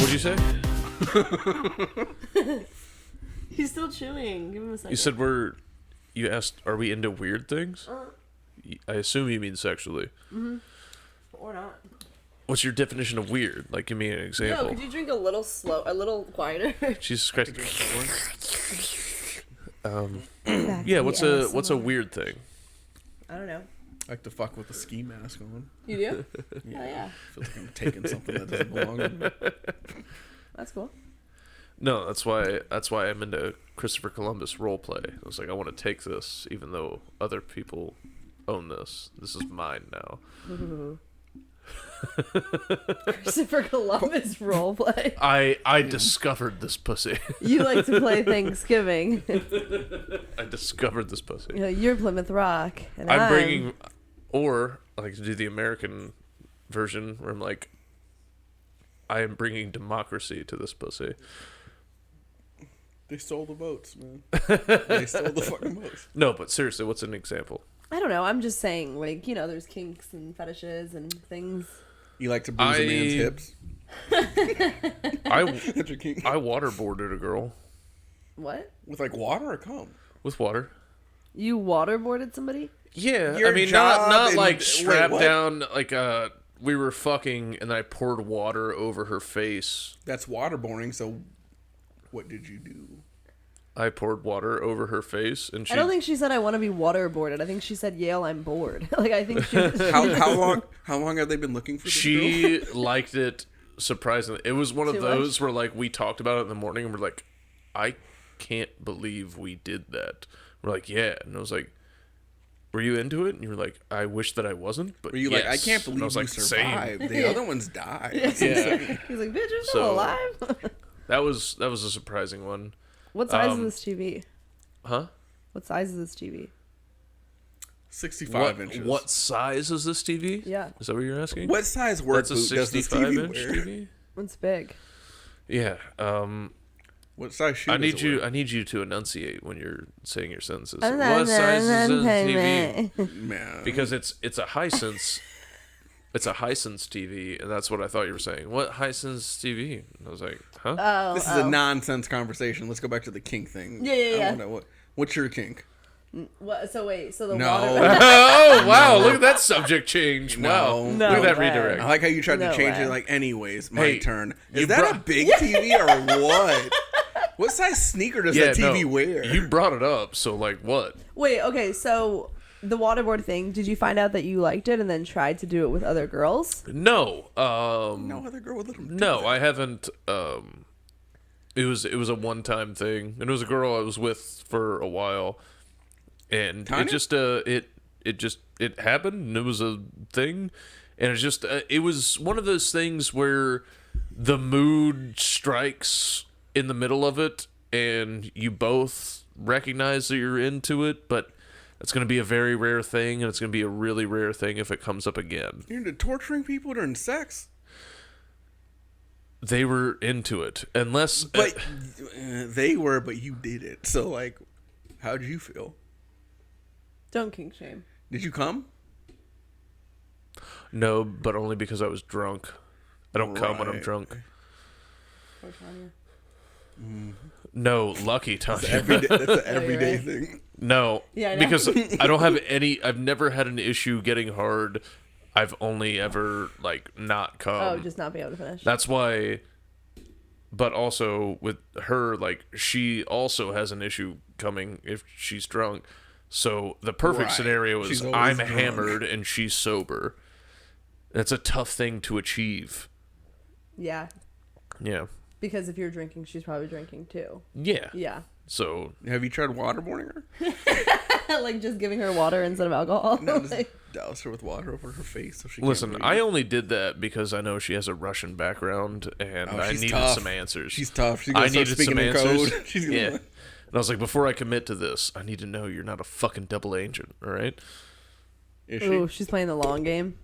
What'd you say? He's still chewing. Give him a second. You said you asked, are we into weird things? I assume you mean sexually. Mm-hmm. Or not. What's your definition of weird? Like, give me an example. No, could you drink a little a little quieter? Jesus Christ. Yeah, what's a weird thing? I don't know. I like to fuck with a ski mask on. You do? Yeah. Hell yeah. I feel like I'm taking something that doesn't belong to me. That's cool. No, that's why I'm into Christopher Columbus roleplay. I was like, I want to take this, even though other people own this. This is mine now. Christopher Columbus roleplay. I discovered this pussy. You like to play Thanksgiving. I discovered this pussy. You know, you're Plymouth Rock, and I'm bringing, or I like to do the American version where I'm like, I am bringing democracy to this pussy. They stole the votes, man. They stole the fucking votes. No, but seriously, what's an example? I don't know. I'm just saying, like, you know, there's kinks and fetishes and things. You like to bruise a man's hips? That's your kink. I waterboarded a girl. What? With like water or cum? With water. You waterboarded somebody? Yeah, Your I mean, job not in- like strapped what? down, like we were fucking, and then I poured water over her face. That's waterboarding. So, what did you do? I poured water over her face, and she. I don't think she said I want to be waterboarded. I think she said, Yale, I'm bored. Like, I think she. How long have they been looking for this She girl? liked it surprisingly. It was one of Too those where like we talked about it in the morning, and we're like, I can't believe we did that. We're like, yeah, and I was like, were you into it? And you were like, I wish that I wasn't, but Were you yes. like, I can't And believe I was you like, survived. The other ones died. Yeah. He's like, bitch, you're still alive? That was a surprising one. What size is this TV? Huh? What size is this TV? 65 inches. What size is this TV? Yeah. Is that what you're asking? What size work That's a boot does this 65-inch TV wear? TV? It's big. Yeah. What size shoe I does it wear? need you to enunciate when you're saying your sentences. What What size is this TV? Man. Because it's a Hisense. It's a Hisense TV, and that's what I thought you were saying. What Hisense TV? And I was like, huh? This is a nonsense conversation. Let's go back to the kink thing. Yeah. I wanna, what's your kink? What? So wait. So the No. water. Oh wow! Look at that subject change. Wow! No. Look at that way. redirect. I like how you tried No to change way. it like, anyways, my Hey, turn. you Is that a brought- big TV or what? What size sneaker does that TV wear? You brought it up, so like what? Wait. Okay. So the waterboard thing. Did you find out that you liked it and then tried to do it with other girls? No. No other girl would let him do No, that. I haven't. It was a one-time thing, and it was a girl I was with for a while, and Tanya? it just it happened, and it was a thing, and it's just it was one of those things where the mood strikes in the middle of it, and you both recognize that you're into it, but it's going to be a very rare thing, and it's going to be a really rare thing if it comes up again. You're into torturing people during sex? They were into it, unless... But they were, but you did it. So, like, how did you feel? Don't kink shame. Did you come? No, but only because I was drunk. I don't come when I'm Right. drunk. Poor Tanya. No, lucky Tanya. That's an everyday right. thing. No, Yeah, I know. because I don't have any... I've never had an issue getting hard. I've only ever, like, not come. Just not be able to finish. That's why... But also, with her, like, she also has an issue coming if she's drunk. So, the perfect Right. scenario She's is always I'm drunk. hammered and she's sober. That's a tough thing to achieve. Yeah. Yeah. Because if you're drinking, she's probably drinking too. Yeah. Yeah. So... Have you tried waterboarding her? Like just giving her water instead of alcohol. No, just Like, douse her with water over her face so she Listen, can't I breathe. only did that because I know she has a Russian background, and Oh, I she's needed tough. some answers. She's tough. She's gonna I start needed speaking some in answers. code. She's gonna... Yeah. And I was like, before I commit to this, I need to know you're not a fucking double agent, all right? Is she? Ooh, she's playing the long game.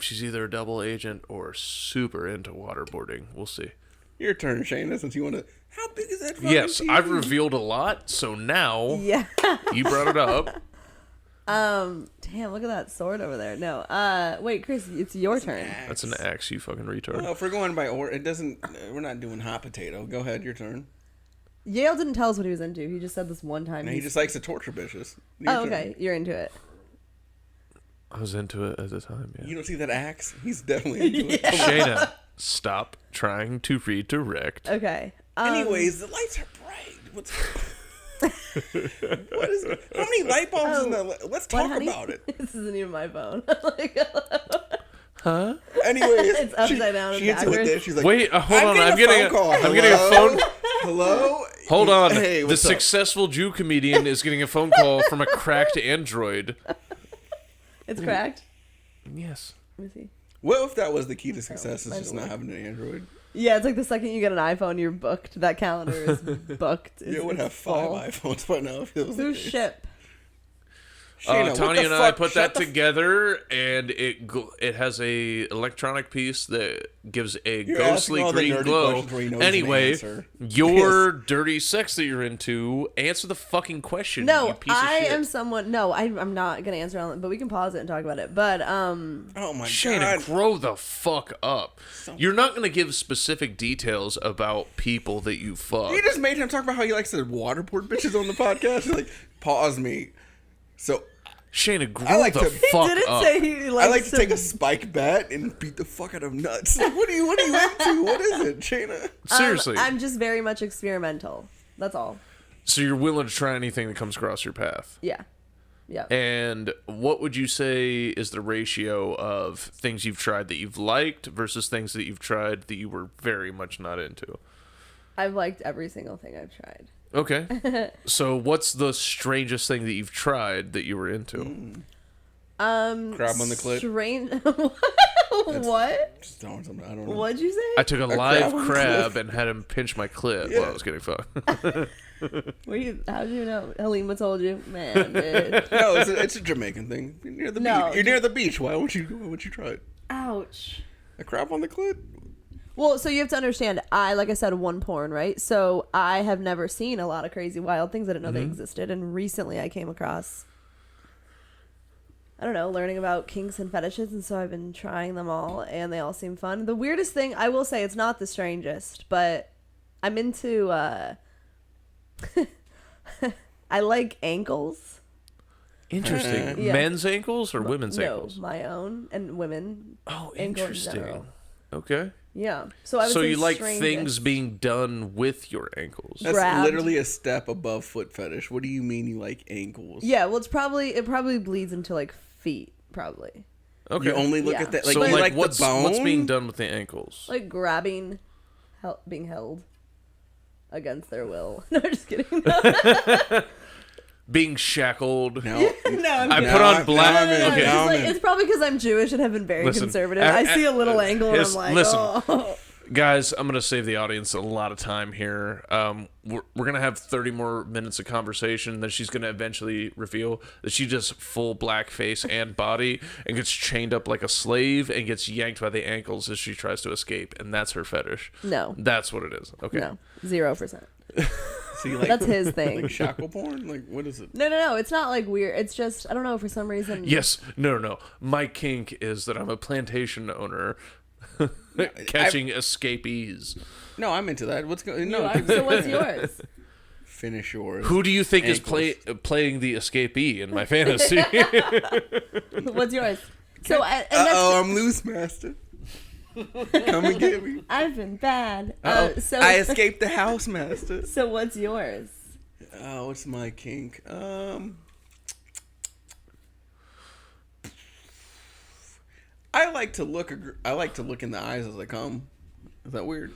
She's either a double agent or super into waterboarding. We'll see. Your turn, Shaena, since you want to. How big is that fucking Yes, TV? I've revealed a lot, so now Yeah. you brought it up. Damn, look at that sword over there. No. Wait, Chris, it's your turn. That's an axe, you fucking retard. Well, if we're going by order, it doesn't. We're not doing hot potato. Go ahead, your turn. Yale didn't tell us what he was into. He just said this one time. No, he just likes to torture bitches. Your Oh, turn. okay. You're into it. I was into it at the time, yeah. You don't see that axe? He's definitely into it. Shayna, stop trying to redirect. Okay. Anyways, the lights are bright. What's what is it? How many light bulbs in the? Let's talk honey? about it. This isn't even my phone. Like, Huh? Anyways, It's upside down and she hits it with backwards. this. She's like, Wait, hold on. I'm getting getting a phone call. I'm getting a Hello? phone. Hello? Hold on. Hey, The what's up? successful Jew comedian is getting a phone call from a cracked android. it's cracked. Yes. Let me see. What if that was the key to success? Is might just be not working. having an Android? Yeah, it's like the second you get an iPhone, you're booked. That calendar is booked. You would have 5 iPhones by now if it was the Who's case. ship? Shayna, what Tanya the and I fuck? put Shut that the together, and it has a electronic piece that gives a You're ghostly asking all the green nerdy glow. questions where you know the Anyway, answer. your dirty sex that you're into, answer the fucking question. No, you piece of I shit. am someone. No, I'm not gonna answer on it, but we can pause it and talk about it. But Oh my Shayna, god. grow the fuck up. You're not going to give specific details about people that you fuck. You just made him talk about how he likes to waterboard bitches on the podcast. He's like, pause me. So Shayna, grow I like the to- fuck he didn't up. say he likes I like to take a spike bat and beat the fuck out of nuts. Like, what are you into? What is it, Shayna? Seriously. I'm just very much experimental. That's all. So you're willing to try anything that comes across your path. Yeah. Yeah. And what would you say is the ratio of things you've tried that you've liked versus things that you've tried that you were very much not into? I've liked every single thing I've tried. Okay. So what's the strangest thing that you've tried that you were into? Crab on the clit. Strange. What? Just throwing something. I don't know. What'd you say? I took a crab live on the crab clit. and had him pinch my clit Yeah. while I was getting fucked. How'd you know? Halima told you, man. Dude. No, it's a Jamaican thing. You're near the No. beach. You're near the beach. Why would you try it? Ouch. A crab on the clit? Well, so you have to understand, like I said, one porn, right? So I have never seen a lot of crazy, wild things. I didn't know they existed. And recently I came across, I don't know, learning about kinks and fetishes. And so I've been trying them all, and they all seem fun. The weirdest thing, I will say, it's not the strangest, but I'm into, I like ankles. Interesting. Yeah. Men's ankles or women's No, ankles? my own and women. Oh, ankle in interesting. general. Okay. Yeah. So I would So say you like strangest. things being done with your ankles? That's Grabbed. literally a step above foot fetish. What do you mean you like ankles? Yeah, well, it probably bleeds into like feet, probably. Okay. You only look Yeah. at that. Like, so you like, like what's the bone? what's being done with the ankles? Like grabbing, being held against their will. No, just kidding. Being shackled. No. No, I I'm put on black. Now I'm in. Okay. Now I'm like, in. it's probably because I'm Jewish and have been very Listen, conservative. I see a little angle and I'm like, listen. oh. Guys, I'm going to save the audience a lot of time here. We're going to have 30 more minutes of conversation. Then she's going to eventually reveal that she just full black face and body and gets chained up like a slave and gets yanked by the ankles as she tries to escape. And that's her fetish. No, That's what it is. Okay. no, 0%. So you like, That's his thing. like shackle porn? Like, what is it? No. It's not like weird. It's just I don't know for some reason. Yes. No. My kink is that I'm a plantation owner catching escapees. No, I'm into that. What's going? You No, are? So what's yours? finish yours. Who do you think is Ankles. playing the escapee in my fantasy? What's yours? So and that's, I'm loose, master. Come and get me. I've been bad. So I escaped the house, master. So what's yours? Oh, what's my kink? I like to look in the eyes as I come. Is that weird?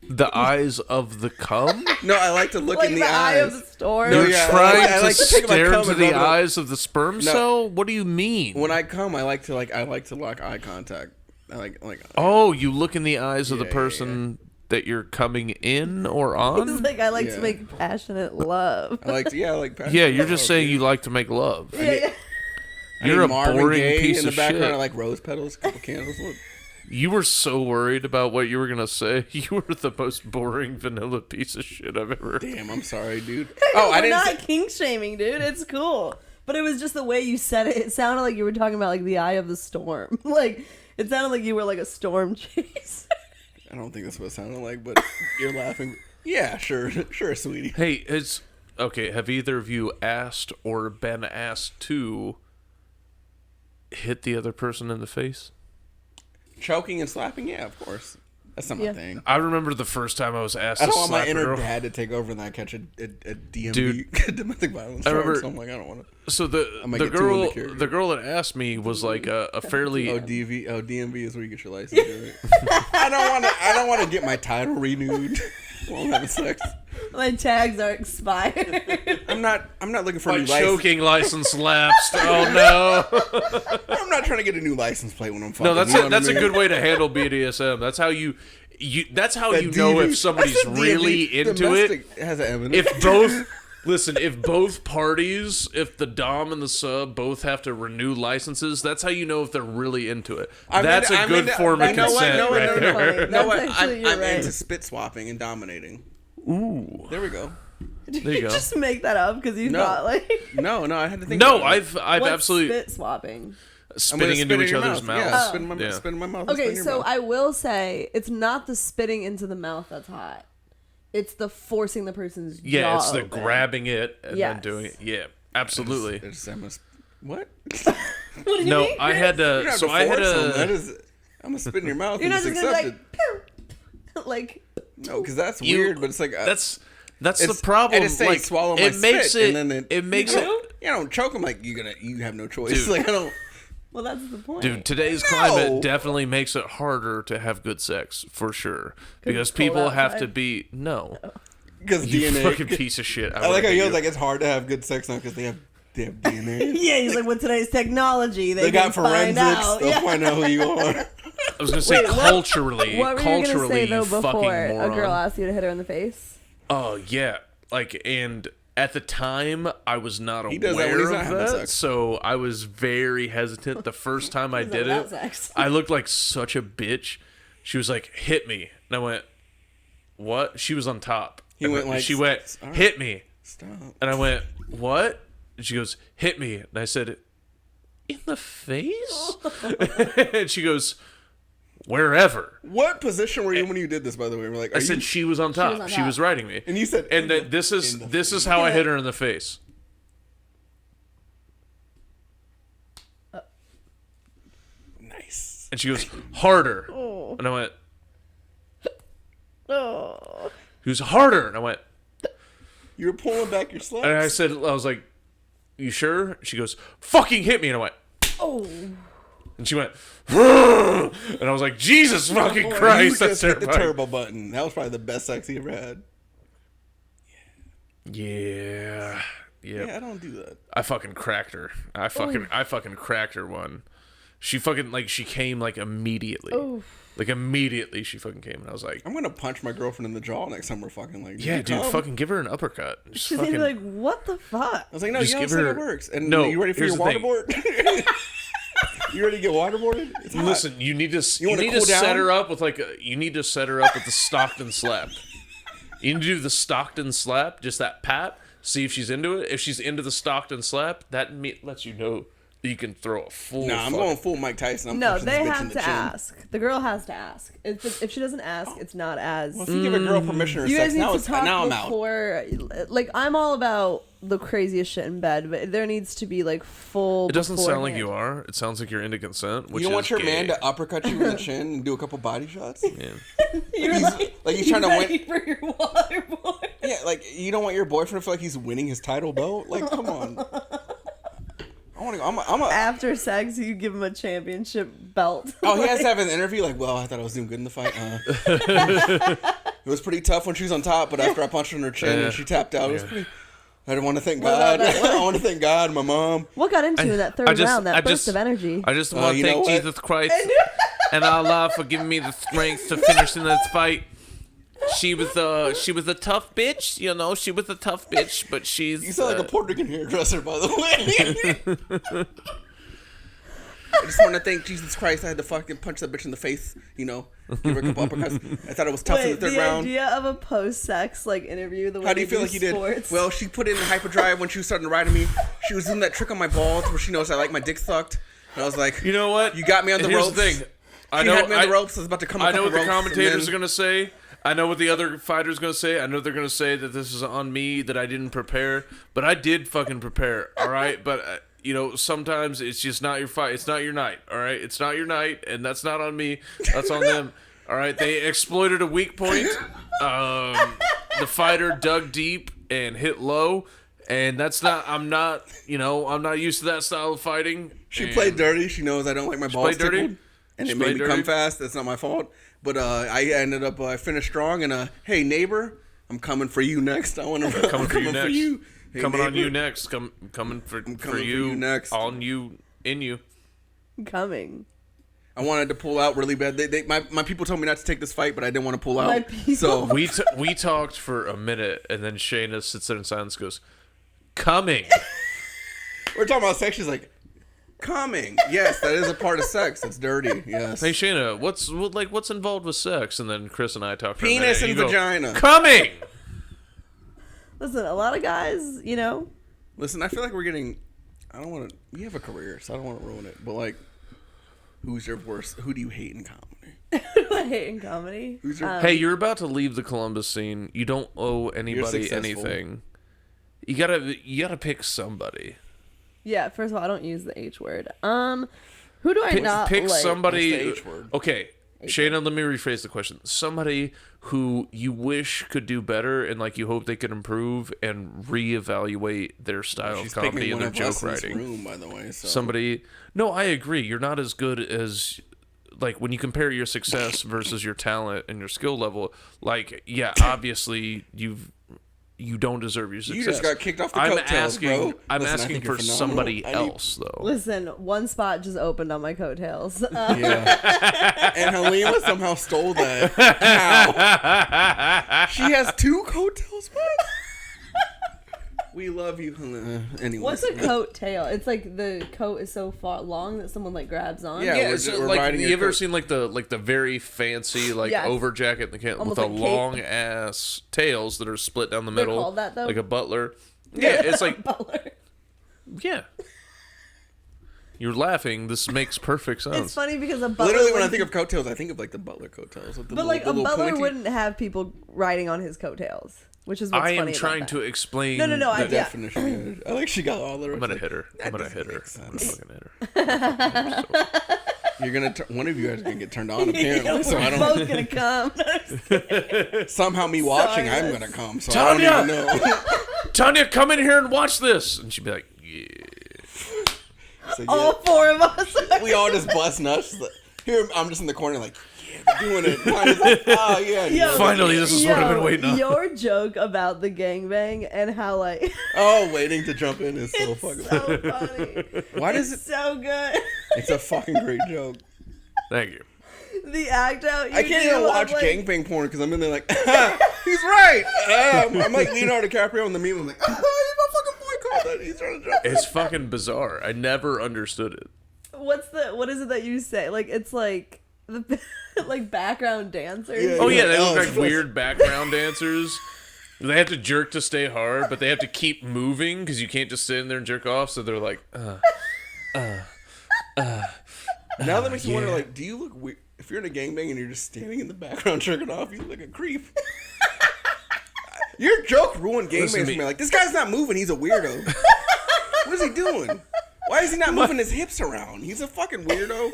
The eyes of the cum? No, I like to look Like in the the eye eyes. of the storm. No, You're yeah, trying I like to to take my stare cum into and the rub it up. eyes of the sperm cell? What do you mean? When I come, I like to lock eye contact. I like Oh, you look in the eyes of the Yeah, person that you're coming in or on? He's like, I like Yeah. to make passionate love. I like passionate Yeah, you're just love, saying dude. you like to make love. Yeah. You're I a need Marvin boring Gaye piece in the of background. shit. I like rose petals, a couple candles. Look. You were so worried about what you were gonna say. You were the most boring vanilla piece of shit I've ever. Damn, I'm sorry, dude. Oh, I We're didn't. not Say, kink shaming, dude. It's cool. But it was just the way you said it. It sounded like you were talking about like the eye of the storm. Like it sounded like you were like a storm chaser. I don't think that's what it sounded like, but you're laughing. Yeah, sure, sweetie. Hey, it's okay. Have either of you asked or been asked to hit the other person in the face? Choking and slapping, yeah, of course. That's not my Yeah. thing. I remember the first time I was asked I to don't want my slap a inner girl. dad to take over and I catch a DMV, Dude, domestic violence I charge. remember- So I'm like, I don't want to. So I might get too insecure. the girl that asked me was like a fairly DMV is where you get your license. Right? I don't want to get my title renewed while I'm having sex. My tags are expired. I'm not looking for a my new license. choking license lapsed. Oh no! I'm not trying to get a new license plate when I'm fucking. No, that's you know a, that's what I a mean? good way to handle BDSM. That's how you that's how That you know DV if somebody's that's a really DV into it. domestic has an evidence. If both listen, if both parties, if the dom and the sub both have to renew licenses, that's how you know if they're really into it. That's a good form of you know what? consent No, right no, there. funny. You know what? That's actually- you're I'm right. into spit swapping and dominating. Ooh, There we go. Did There you you go. just make that up because you No. thought like No, I had to think. no, about it. I've what's absolutely spit swapping? I'm gonna spitting spit into in each your other's mouth. mouths. Yeah, Yeah. spit in my mouth. and spit Okay, in your so mouth. I will say it's not the spitting into the mouth that's hot. It's the forcing the person's Yeah, jaw it's the open. grabbing it and then Yes. doing it. Yeah, absolutely. What? What do you No, mean, I Chris? had You don't to. have So to I had force them. That to. is, I'm gonna spit in your mouth You're and not just just gonna accept be it. like, like. No, because that's You- weird. But it's like That's the it's- problem. I just say like swallow my it makes spit, it. and then it makes you it. don't- You don't choke them like you have no choice. Dude. Like I don't. Well, that's the point. Dude, today's No. climate definitely makes it harder to have good sex for sure because it's cold people have outside? to be Because You DNA. fucking piece of shit. I like how he was like, it's hard to have good sex now because they have DNA. Yeah, he's like, with today's technology, They got can find forensics. out. They'll Yeah. find out who you are. I was gonna say Wait, culturally. What were you gonna culturally, say though you fucking before moron. a girl asked you to hit her in the face? Oh yeah, like and at the time I was not He does that when aware he's not of having that, sex. so I was very hesitant. The first time I Is that did without it, sex? I looked like such a bitch. She was like, "Hit me," and I went, "What?" She was on top. He And went like, she went, "All right." "Hit me," Stop. and I went, "What?" And she goes, "Hit me," and I said, "In the face?" And she goes, "Wherever." What position were you when you did this? By the way, we're like, I said she was on top. on She top. was riding me. and you said, And that this is how I hit her in the face. nice. And she goes, "Harder." Oh. And I went, Oh. "He was harder." And I went, You were pulling back your slugs. and I said, I was like, "You sure?" She goes, "Fucking hit me." And I went, Oh. and she went, and I was like, Jesus fucking You Christ, that's just hit the terrifying. turbo button. That was probably the best sex he ever had. Yeah. Yep. Yeah, I don't do that. I fucking cracked her. I fucking cracked her one. She fucking she came like immediately. Oh. Like immediately she fucking came and I was like, I'm gonna punch my girlfriend in the jaw next time we're fucking like. yeah, you dude, come? fucking give her an uppercut. Just She's gonna fucking, be like, what the fuck? I was like, no, Just you don't give say her- it works. And No, you ready for here's your the thing. waterboard? You ready to get waterboarded? It's hot. listen, you need to you wanna need cool to set down? her up with you need to set her up with the Stockton slap. You need to do the Stockton slap, just that pat. See if she's into it. If she's into the Stockton slap, that lets you know that you can throw a full. Nah, I'm fucking- going full Mike Tyson. I'm No, punching they this bitch in have the to chin. ask. The girl has to ask. If she doesn't ask, it's not as. Well, if you give a girl permission or You sex, guys need now, to it's, talk now I'm out. before. Like, I'm all about the craziest shit in bed, but there needs to be like full. It doesn't sound like beforehand. you are. It sounds like you're into consent. Which You don't want is your gay. man to uppercut you in the chin and do a couple body shots? Yeah. You're Like he's trying to ready win. for your waterboard. Yeah, like you don't want your boyfriend to feel like he's winning his title belt. Like, come on. I want to go. I'm a. After sex, you give him a championship belt. Oh, he has to have an interview. Like, well, I thought I was doing good in the fight. It was pretty tough when she was on top, but after I punched her in her chin and she tapped out, it was pretty. I didn't want to thank What about God. that? I want to thank God, my mom. What got into you in that third round? That burst of energy. I just want you to know thank what? Jesus Christ and Allah for giving me the strength to finish in this fight. She was a tough bitch, you know. She was a tough bitch, but she's. You sound like a Puerto Rican hairdresser, by the way. I just want to thank Jesus Christ. I had to fucking punch that bitch in the face, you know. Give her a couple uppercuts. I thought it was tough in the third round. The idea of a post-sex interview. The way How do you feel like you did? Well, she put it in hyperdrive when she was starting to ride at me. She was doing that trick on my balls where she knows I like my dick sucked. And I was like, you know what? You got me on the ropes. Here's the thing. She had me on the ropes. I was about to come. I know what the commentators are gonna say. I know what the other fighters are gonna say. I know they're gonna say that this is on me, that I didn't prepare, but I did fucking prepare. All right, but. You know, sometimes it's just not your fight. It's not your night, all right? It's not your night, and that's not on me. That's on them, all right? They exploited a weak point. The fighter dug deep and hit low, and that's not... I'm not used to that style of fighting. She played dirty. She knows I don't like my balls tickled. And it made me come fast. That's not my fault. But I ended up... I finished strong, and hey, neighbor, I'm coming for you next. I want to... Coming for you next. Hey, coming neighbor. on you next. Coming for you next. On you. In you. Coming. I wanted to pull out really bad. My people told me not to take this fight, but I didn't want to pull out. So we talked for a minute, and then Shaena sits there in silence and goes, coming. We're talking about sex. She's like, coming. Yes, that is a part of sex. It's dirty. Yes. Hey, Shaena, what's involved with sex? And then Chris and I talked for a minute. Penis and vagina. Coming! Listen, a lot of guys, you know. Listen, I feel like we're getting... I don't want to... You have a career, so I don't want to ruin it. But, like, who's your worst... Who do you hate in comedy? Who do I hate in comedy? Who's your... Hey, you're about to leave the Columbus scene. You don't owe anybody anything. You gotta pick somebody. Yeah, first of all, I don't use the H word. Who do I not pick like? somebody... What's the H word? Okay, Shaena, let me rephrase the question. Somebody who you wish could do better and like you hope they could improve and reevaluate their style of comedy and their joke writing. Room, by the way, so. Somebody... No, I agree. You're not as good as... Like, when you compare your success versus your talent and your skill level, like, yeah, obviously, you don't deserve your success. You just got kicked off the coattails, bro. I'm asking for somebody else, though. Listen, one spot just opened on my coattails. Yeah. And Halima somehow stole that. How? She has 2 coattail spots? We love you, Halima. Anyway. What's a coattail? It's like the coat is so far long that someone like grabs on. Yeah, so, like, you ever seen like the very fancy over jacket with a like long ass tails that are split down the middle? They're called that, though? Like a butler. Yeah, it's like butler. Yeah. You're laughing. This makes perfect sense. It's funny because a butler. Literally, when I think of coattails, I think of like the butler coattails. But like a butler wouldn't have people riding on his coattails. Which is what's funny about that. I am trying to explain the definition. I like she got all the rest. I'm gonna hit her. I'm gonna fucking hit her. You're gonna one of you guys are gonna get turned on apparently. So I don't. Both gonna come. Somehow me watching, I'm gonna come. So Tanya! I don't even know. Tanya, come in here and watch this, and she'd be like, yeah. So, all 4 of us. We all just bust nuts. Here, I'm just in the corner like. Doing it. Like, oh, yeah. Yo, finally, this is what I've been waiting on. Your joke about the gangbang and how like waiting to jump in is so fucking funny. Why does it's so good? It's a fucking great joke. Thank you. The act out. I can't even watch gangbang porn because I'm in there like, he's right. I'm like Leonardo DiCaprio in the meme. I'm like, he's my fucking boycott that. He's trying to jump. It's fucking bizarre. I never understood it. What is it that you say? Like it's like the like background dancers. Yeah, they look like weird background dancers. They have to jerk to stay hard, but they have to keep moving because you can't just sit in there and jerk off. So they're like, Now that makes me wonder, like, do you look weird if you're in a gangbang and you're just standing in the background jerking off? You look like a creep. Your joke ruined gangbangs for me. Like, this guy's not moving. He's a weirdo. What is he doing? Why is he not moving his hips around? He's a fucking weirdo.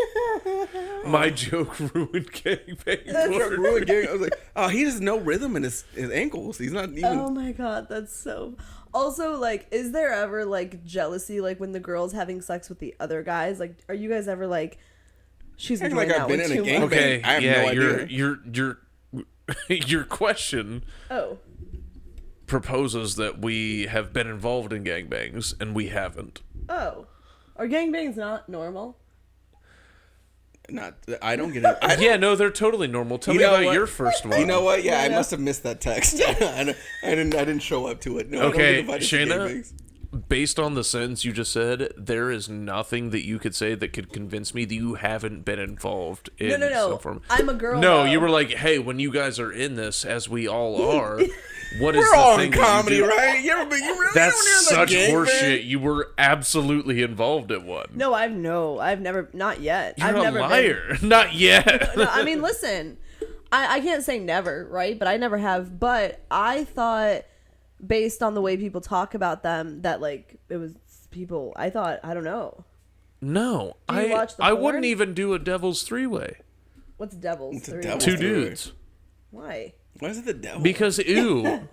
My joke ruined gangbang. That joke ruined gang. I was like, oh, he has no rhythm in his ankles. He's not even. Oh my god, that's so. Also, like, is there ever like jealousy, like when the girl's having sex with the other guys? Like, are you guys ever like, she's been like I've been in a gangbang? Okay, I have no idea. Your question. Oh. Proposes that we have been involved in gangbangs and we haven't. Oh. Are gangbangs not normal? Not, I don't get it. Yeah, no, they're totally normal. Tell me know about what? your first one. You know what? Yeah, I must have missed that text. I didn't show up to it. No, Okay, I don't get invited to Shaena, gangbangs. based on the sentence you just said, there is nothing that you could say that could convince me that you haven't been involved in No. some form. I'm a girl. No, though. you were like, hey, when you guys are in this, as we all are, what is We're the all thing in that you comedy, do? right? You ever been? You really That's don't such hear the gangbang? horseshit. You were absolutely involved in one. No, I've never, not yet. You're I've a never liar. Not yet. No, I mean, listen, I can't say never, right? But I never have. But I thought, based on the way people talk about them, that like it was people. I thought, I don't know. No, Do you watch the I porn? wouldn't even do a devil's three-way. What's Devil's What's a Three? Devil's Two Three-way? dudes. Why? Why is it the devil? Because ew.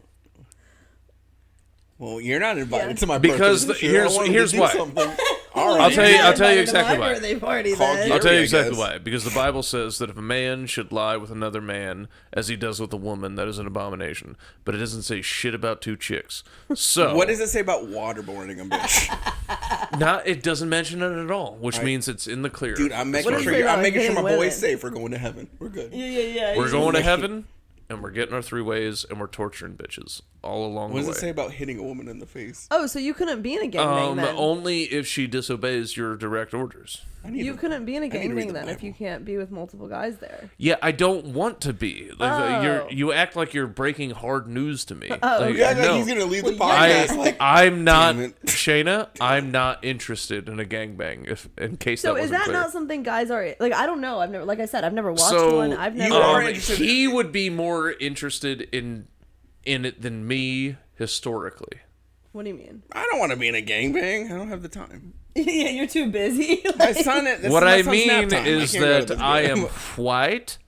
Well, you're not invited Yeah. to my Because birthday. here's why. All I'll right. tell you exactly why. Birthday party Called then. you. I'll tell you I exactly guess. why. Because the Bible says that if a man should lie with another man as he does with a woman, that is an abomination. But it doesn't say shit about two chicks. So What does it say about waterboarding a bitch? it doesn't mention it at all, which means it's in the clear. Dude, I'm What making if sure they're I'm making sure hitting my women? boy's safe. We're going to heaven. We're good. Yeah. We're going to heaven, and we're getting our three ways, and we're torturing bitches all along What does the it way. say about hitting a woman in the face? Oh, so you couldn't be in a gangbang then? Only if she disobeys your direct orders. I need You to- couldn't be in a I need to read gangbang the then if Bible. you can't be with multiple guys there. Yeah, I don't want to be. Like, Oh. you act like you're breaking hard news to me. Oh, Like, Yeah, no. he's gonna leave the Well, yeah. podcast. Like, I'm not, Damn it. Shayna, I'm not interested in a gangbang, in case So that is wasn't that clear. not something guys are like? I don't know. I've never, like I said, I've never watched So, one. I've never. are interested- he would be more interested in it than me historically. What do you mean? I don't want to be in a gangbang. I don't have the time. Yeah, you're too busy. My son. This What is my I son's nap mean time. is can't go to that this I am game. white,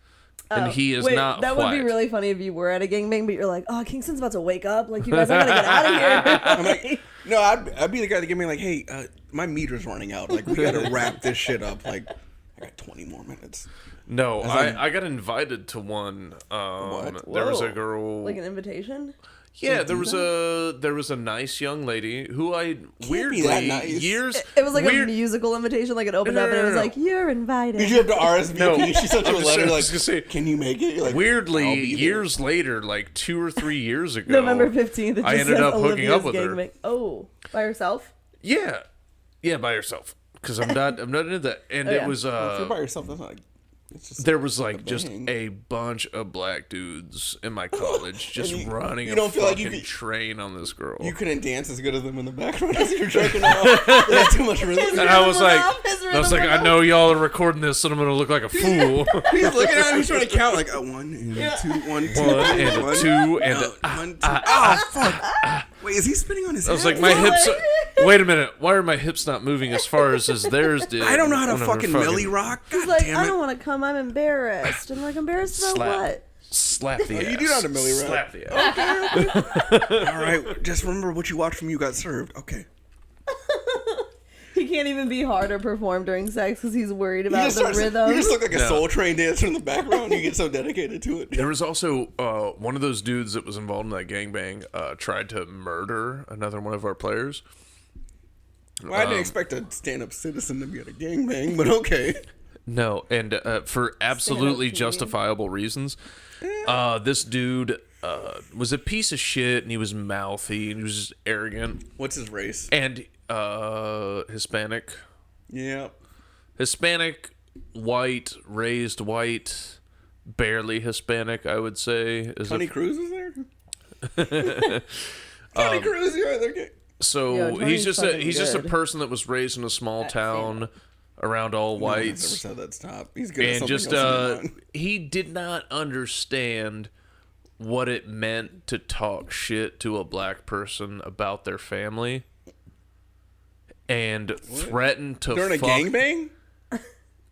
and he is Wait, not that white. would be really funny if you were at a gangbang, but you're like, oh, Kingston's about to wake up. Like, you guys, I gotta get out of here. I'm like, no, I'd be the guy that give me like, hey, my meter's running out. Like, we gotta wrap this shit up. Like, I got 20 more minutes. No, I'm- I got invited to one. What? There was a Whoa. girl. Like an invitation? Yeah, there was a nice young lady who I that weirdly nice. years. It was like a weird- musical invitation. Like it opened No, up and no, it was no. like, you're invited. Did you have to RSVP? No. She sent you a I'm just- letter I was like, gonna say, can you make it? You're like, Weirdly, I'll be there. years later, like 2 or 3 years ago, November 15th. It I just ended says up hooking Olivia's up with her. gangbang. Oh, by herself? Yeah, by herself because I'm not into that. And Oh, it yeah. was If you're by yourself, that's not like, it's just there was like just bang. a bunch of black dudes in my college just you- running you a don't feel like fucking you could- train on this girl. you couldn't dance as good as them in the background as you're jerking off. That's too much rhythm. And I was Rhythm like, went off, his I was rhythm like, went I know y'all are recording this, and I'm gonna look like a fool. He's looking at him. He's trying to count like 1 and 2, 1, 2, One and a 2 and no, a, 1, 2. Oh fuck! Wait, is he spinning on his I was head? like, my hips. Wait a minute, why are my hips not moving as far as theirs did? I don't know how to when I fucking Millie rock. He's God like, damn I it! don't want to come. I'm embarrassed. I'm like, embarrassed about Slap. what? Slap the ass. you do know how to Millie rock. Slap the ass. All right, just remember what you watched from You Got Served. Okay. He can't even be hard or perform during sex because he's worried You about just, the start, rhythm. you just look like a No. Soul Train dancer in the background. You get so dedicated to it. There was also one of those dudes that was involved in that gangbang tried to murder another one of our players. Well, I didn't expect a stand-up citizen to be at a gangbang, but okay. No, and for absolutely comedian. justifiable reasons. This dude was a piece of shit, and he was mouthy, and he was just arrogant, What's his race? and Hispanic, Yeah. white, raised white, barely Hispanic, I would say. Is Tony a, Cruz is there? Tony Cruz, you're there. Okay. so Yo, Tony's he's fucking just a good. person that was raised in a small town around all No one's ever whites. said that. Stop. He's good at And something just else in his mind. he did not understand what it meant to talk shit to a black person about their family and threaten to During a fuck. gangbang?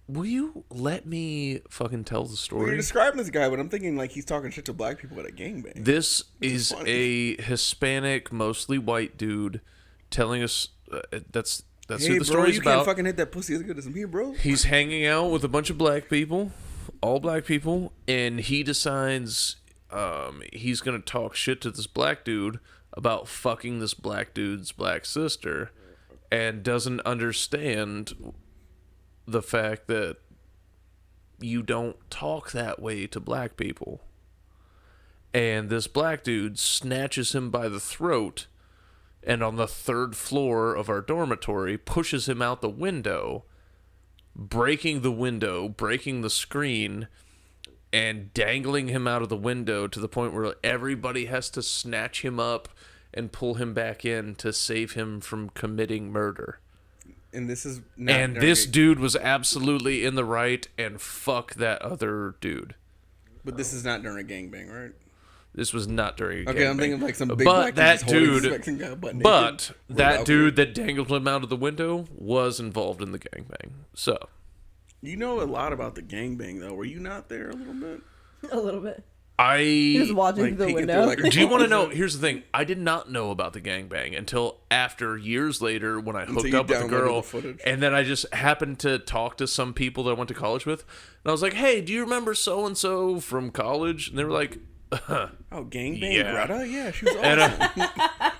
Will you let me fucking tell the You're story? describing this guy, but I'm thinking like he's talking shit to black people at a gangbang. This is funny. a Hispanic, mostly white dude telling us that's Hey, who the bro, story's you about. can't fucking hit that pussy as good as me, bro. He's hanging out with a bunch of black people, all black people, and he decides he's gonna talk shit to this black dude about fucking this black dude's black sister, and doesn't understand the fact that you don't talk that way to black people. And this black dude snatches him by the throat, and on the 3rd floor of our dormitory pushes him out the window, breaking the window, breaking the screen, and dangling him out of the window to the point where everybody has to snatch him up and pull him back in to save him from committing murder. And this is not and this dude was absolutely in the right, and fuck that other dude. But this is not during a gangbang, right? This was not during a gangbang. Okay, I'm thinking like some big but black that dude, but that dude that dangled him out of the window was involved in the gangbang. So, you know a lot about the gangbang, though. Were you not there a little bit? A little bit. He was watching like, through the peeking window. through, like, Do you want to know? Here's the thing. I did not know about the gangbang until after years later when I hooked you up with a downloaded girl. the footage. And then I just happened to talk to some people that I went to college with. And I was like, hey, do you remember so-and-so from college? And they were like, Oh, gangbang Yeah. Greta? Yeah, she was awesome. and,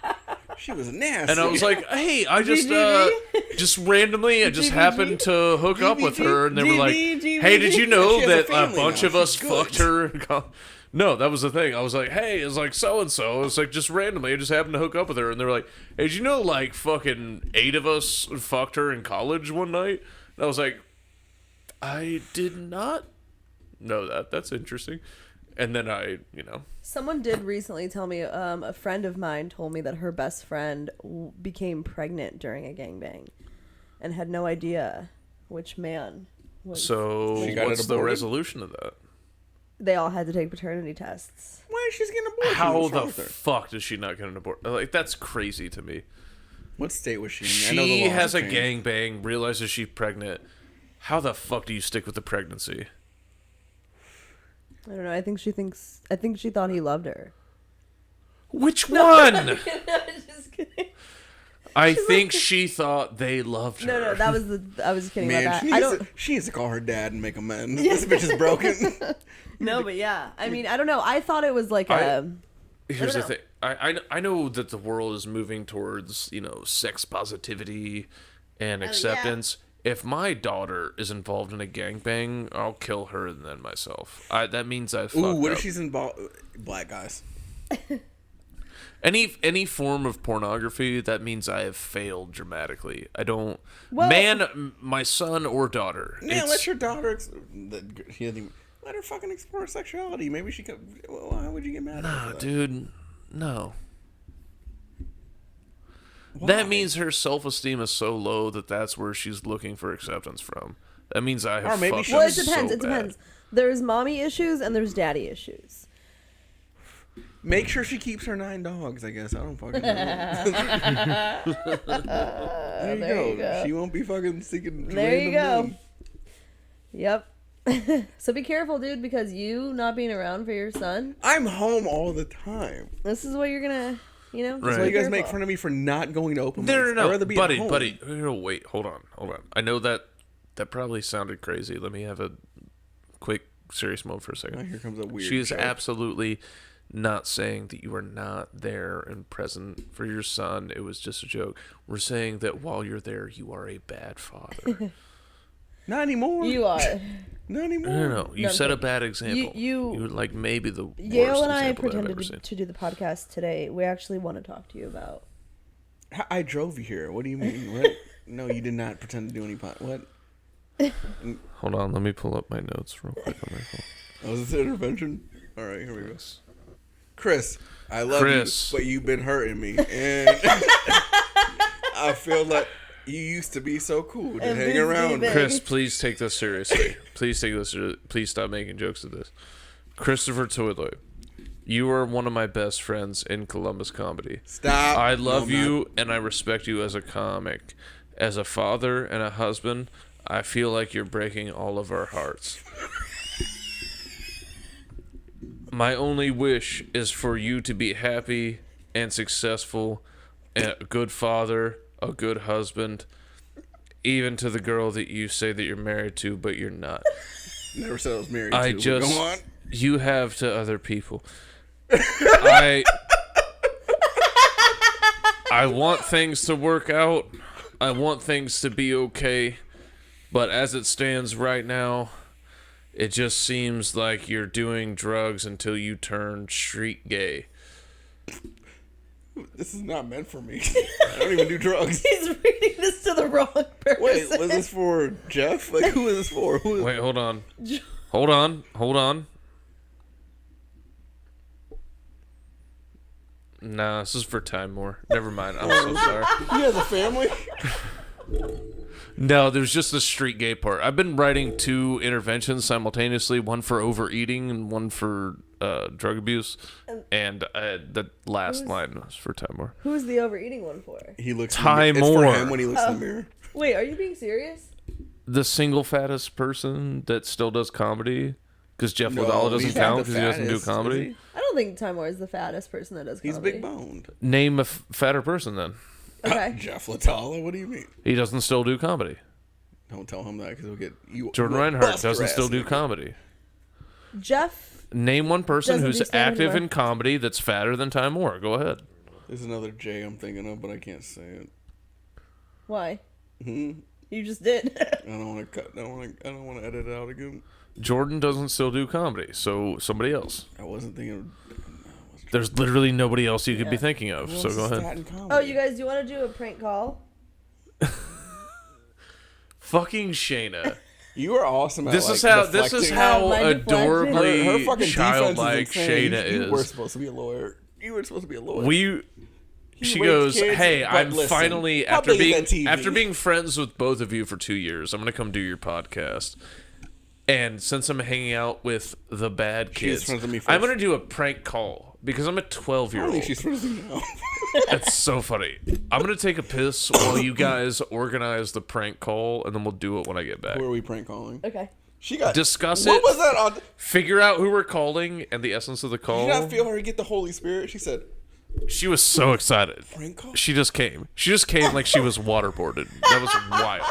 She was nasty. and I was like, hey, I just just randomly, I just GBG? happened to hook up with her. And they were like, GBG? hey, did you know She has a that a family bunch now. of us She's good. fucked her? No, that was the thing. I was like, hey, it's like so-and-so. It's like just randomly, I just happened to hook up with her. And they were like, hey, did you know like fucking 8 of us fucked her in college one night? And I was like, I did not know that. That's interesting. And then Someone did recently tell me, a friend of mine told me that her best friend became pregnant during a gangbang and had no idea which man was. so She got what's it the aborted? resolution of that? They all had to take paternity tests. why is she getting aborted? How What's the wrong with her? fuck does she not get an abort? Like, that's crazy to me. What state was she in? I know the She laws has a changed. gangbang, realizes she's pregnant. How the fuck do you stick with the pregnancy? I don't know. I think she thought he loved her. Which one? Just kidding. I think she thought they loved her. No, that was I was kidding Man, about she that. I needs, don't. she needs to call her dad and make amends. This bitch is broken. No, but yeah. I mean, I don't know. I thought it was like Here's the know. thing. I know that the world is moving towards, sex positivity and acceptance. If my daughter is involved in a gangbang, I'll kill her and then myself. That means I fucked Ooh, what up. if she's involved? Black guys. Any form of pornography, that means I have failed dramatically. I don't... Well- my son or daughter. Yeah, let your daughter. Let her fucking explore sexuality. Maybe she could. Why would you get mad at her? for that? Dude, no. Why? That means her self-esteem is so low that that's where she's looking for acceptance from. That means I have Or maybe fucked she- up well, it so depends. It bad. depends. There's mommy issues and there's daddy issues. Make sure she keeps her 9 dogs. I guess I don't fucking know. there you go. She won't be fucking seeking. There you random go. men. Yep. So be careful, dude, because you not being around for your son, I'm home all the time. this is what you're gonna, Right. So be you guys make careful. fun of me for not going to open No, mics. no, I'd no, rather be at home. buddy. No, wait, hold on. I know that probably sounded crazy. Let me have a quick serious mode for a Oh, second. here comes a weird. She is joke. absolutely not saying that you are not there and present for your son. It was just a joke. We're saying that while you're there, you are a bad father. Not anymore. You are. Not anymore. No. You No, I'm set a kidding. bad example. You- were like maybe the worst Yale and I example that I've ever pretended seen. to do the podcast today. We actually want to talk to you about. I drove you here. What do you mean? What? No, you did not pretend to do any pot. What? Hold on, let me pull up my notes real quick on my phone. Oh, is this an intervention? All right, here we go. Chris, I love Chris. you, but you've been hurting me, and I feel like you used to be so cool to And hang Vince around. David. Chris, please take this seriously. Please take this. Please stop making jokes of this. Christopher Toilet, you are one of my best friends in Columbus comedy. Stop. I love No, I'm you and I respect you as a comic. As a father and a husband, I feel like you're breaking all of our hearts. My only wish is for you to be happy and successful, and a good father, a good husband, even to the girl that you say that you're married to, but you're not. not. Never said I was married. I to, but just, go on. you have to other people. I want things to work out. I want things to be okay. But as it stands right now, It just seems like you're doing drugs until you turn street gay. This is not meant for me. I don't even do drugs. He's reading this to the wrong person. Wait, was this for Jeff? Like, who is this for? Wait, hold on. Hold on. Nah, this is for Time More. Never mind. I'm so sorry. He has a family? No, there's just the street gay part. I've been writing 2 interventions simultaneously, one for overeating and one for drug abuse. And the last line was for Time More. Who's the overeating one for? He looks Time it's More. for him when he looks in the mirror. Wait, are you being serious? The single fattest person that still does comedy. Because Jeff No, Wadala doesn't he's not count the because he doesn't do fattest, is comedy. he? I don't think Time War is the fattest person that does comedy. He's big boned. Name a fatter person then. Okay. Jeff Latala, what do you mean? He doesn't still do comedy. Don't tell him that because he'll get you. Jordan you'll Reinhardt bust your doesn't ass, still do nigga. comedy. Jeff. Name one person Doesn't who's do stand-up active anymore. in comedy that's fatter than Time Moore. Go ahead. There's another J I'm thinking of, but I can't say it. Why? Hmm? You just did. I don't want to cut. I don't want to edit it out again. Jordan doesn't still do comedy, so somebody else. I wasn't thinking. There's literally nobody else you could be Yeah. thinking of, Who so else go is ahead. fat in comedy? Oh, you guys, do you want to do a prank call? Fucking Shaena. You are awesome. At, This like, is how deflecting. my adorably Her fucking childlike defense is insane. Shaena You were is. supposed to be a lawyer. You were supposed to be a lawyer. She raped goes, kids, "Hey, but I'm listen, finally how after big is being that TV?" after being friends with both of you for 2 years, I'm gonna come do your podcast. And since I'm hanging out with the bad She's kids, friends with me I'm first. gonna do a prank call because I'm a I don't 12-year-old. think she's friends with you now. That's so funny. I'm gonna take a piss while you guys organize the prank call, and then we'll do it when I get back. Who are we prank calling? Okay. She got Discuss What it. was that on? Figure out who we're calling and the essence of the Did call. you not feel her get the Holy Spirit? She said, She was so excited. "Prank call." She just came. She just came like she was waterboarded. That was wild.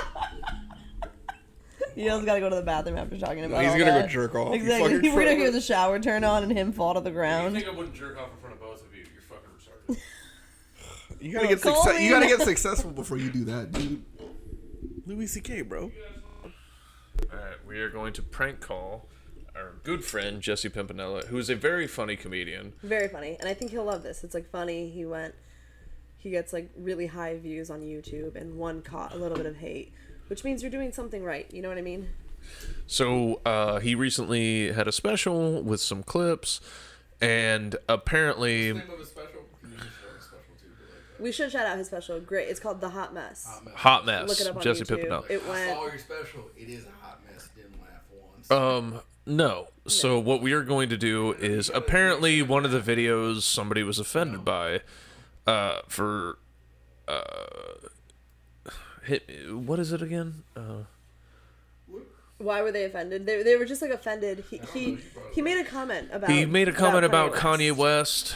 You just gotta go to the bathroom after talking about he's all gonna go that. jerk off. You Exactly. fucking We're gonna pervert. hear the shower turn on and him fall to the ground. I wouldn't jerk off in front of both of you. You're fucking retarded. You gotta get Call me. you gotta get successful before you do that, dude. Louis C.K., bro. Alright, we are going to prank call our good friend Jesse Pimpinella, who is a very funny comedian. Very funny, and I think he'll love this. It's like funny. He gets like really high views on YouTube, and one caught a little bit of hate, which means you're doing something right. You know what I mean? So he recently had a special with some clips, and apparently We should shout out his special. Great. It's called The Hot Mess. Hot Mess. Look it up on Jesse YouTube. Pimpinella. It I went. saw your special. It is a hot mess. Didn't laugh once. No. So what we are going to do is apparently one of the videos somebody was offended by for what is it again? Why were they offended? They were just like offended. He made a comment about. He made a comment about Kanye West.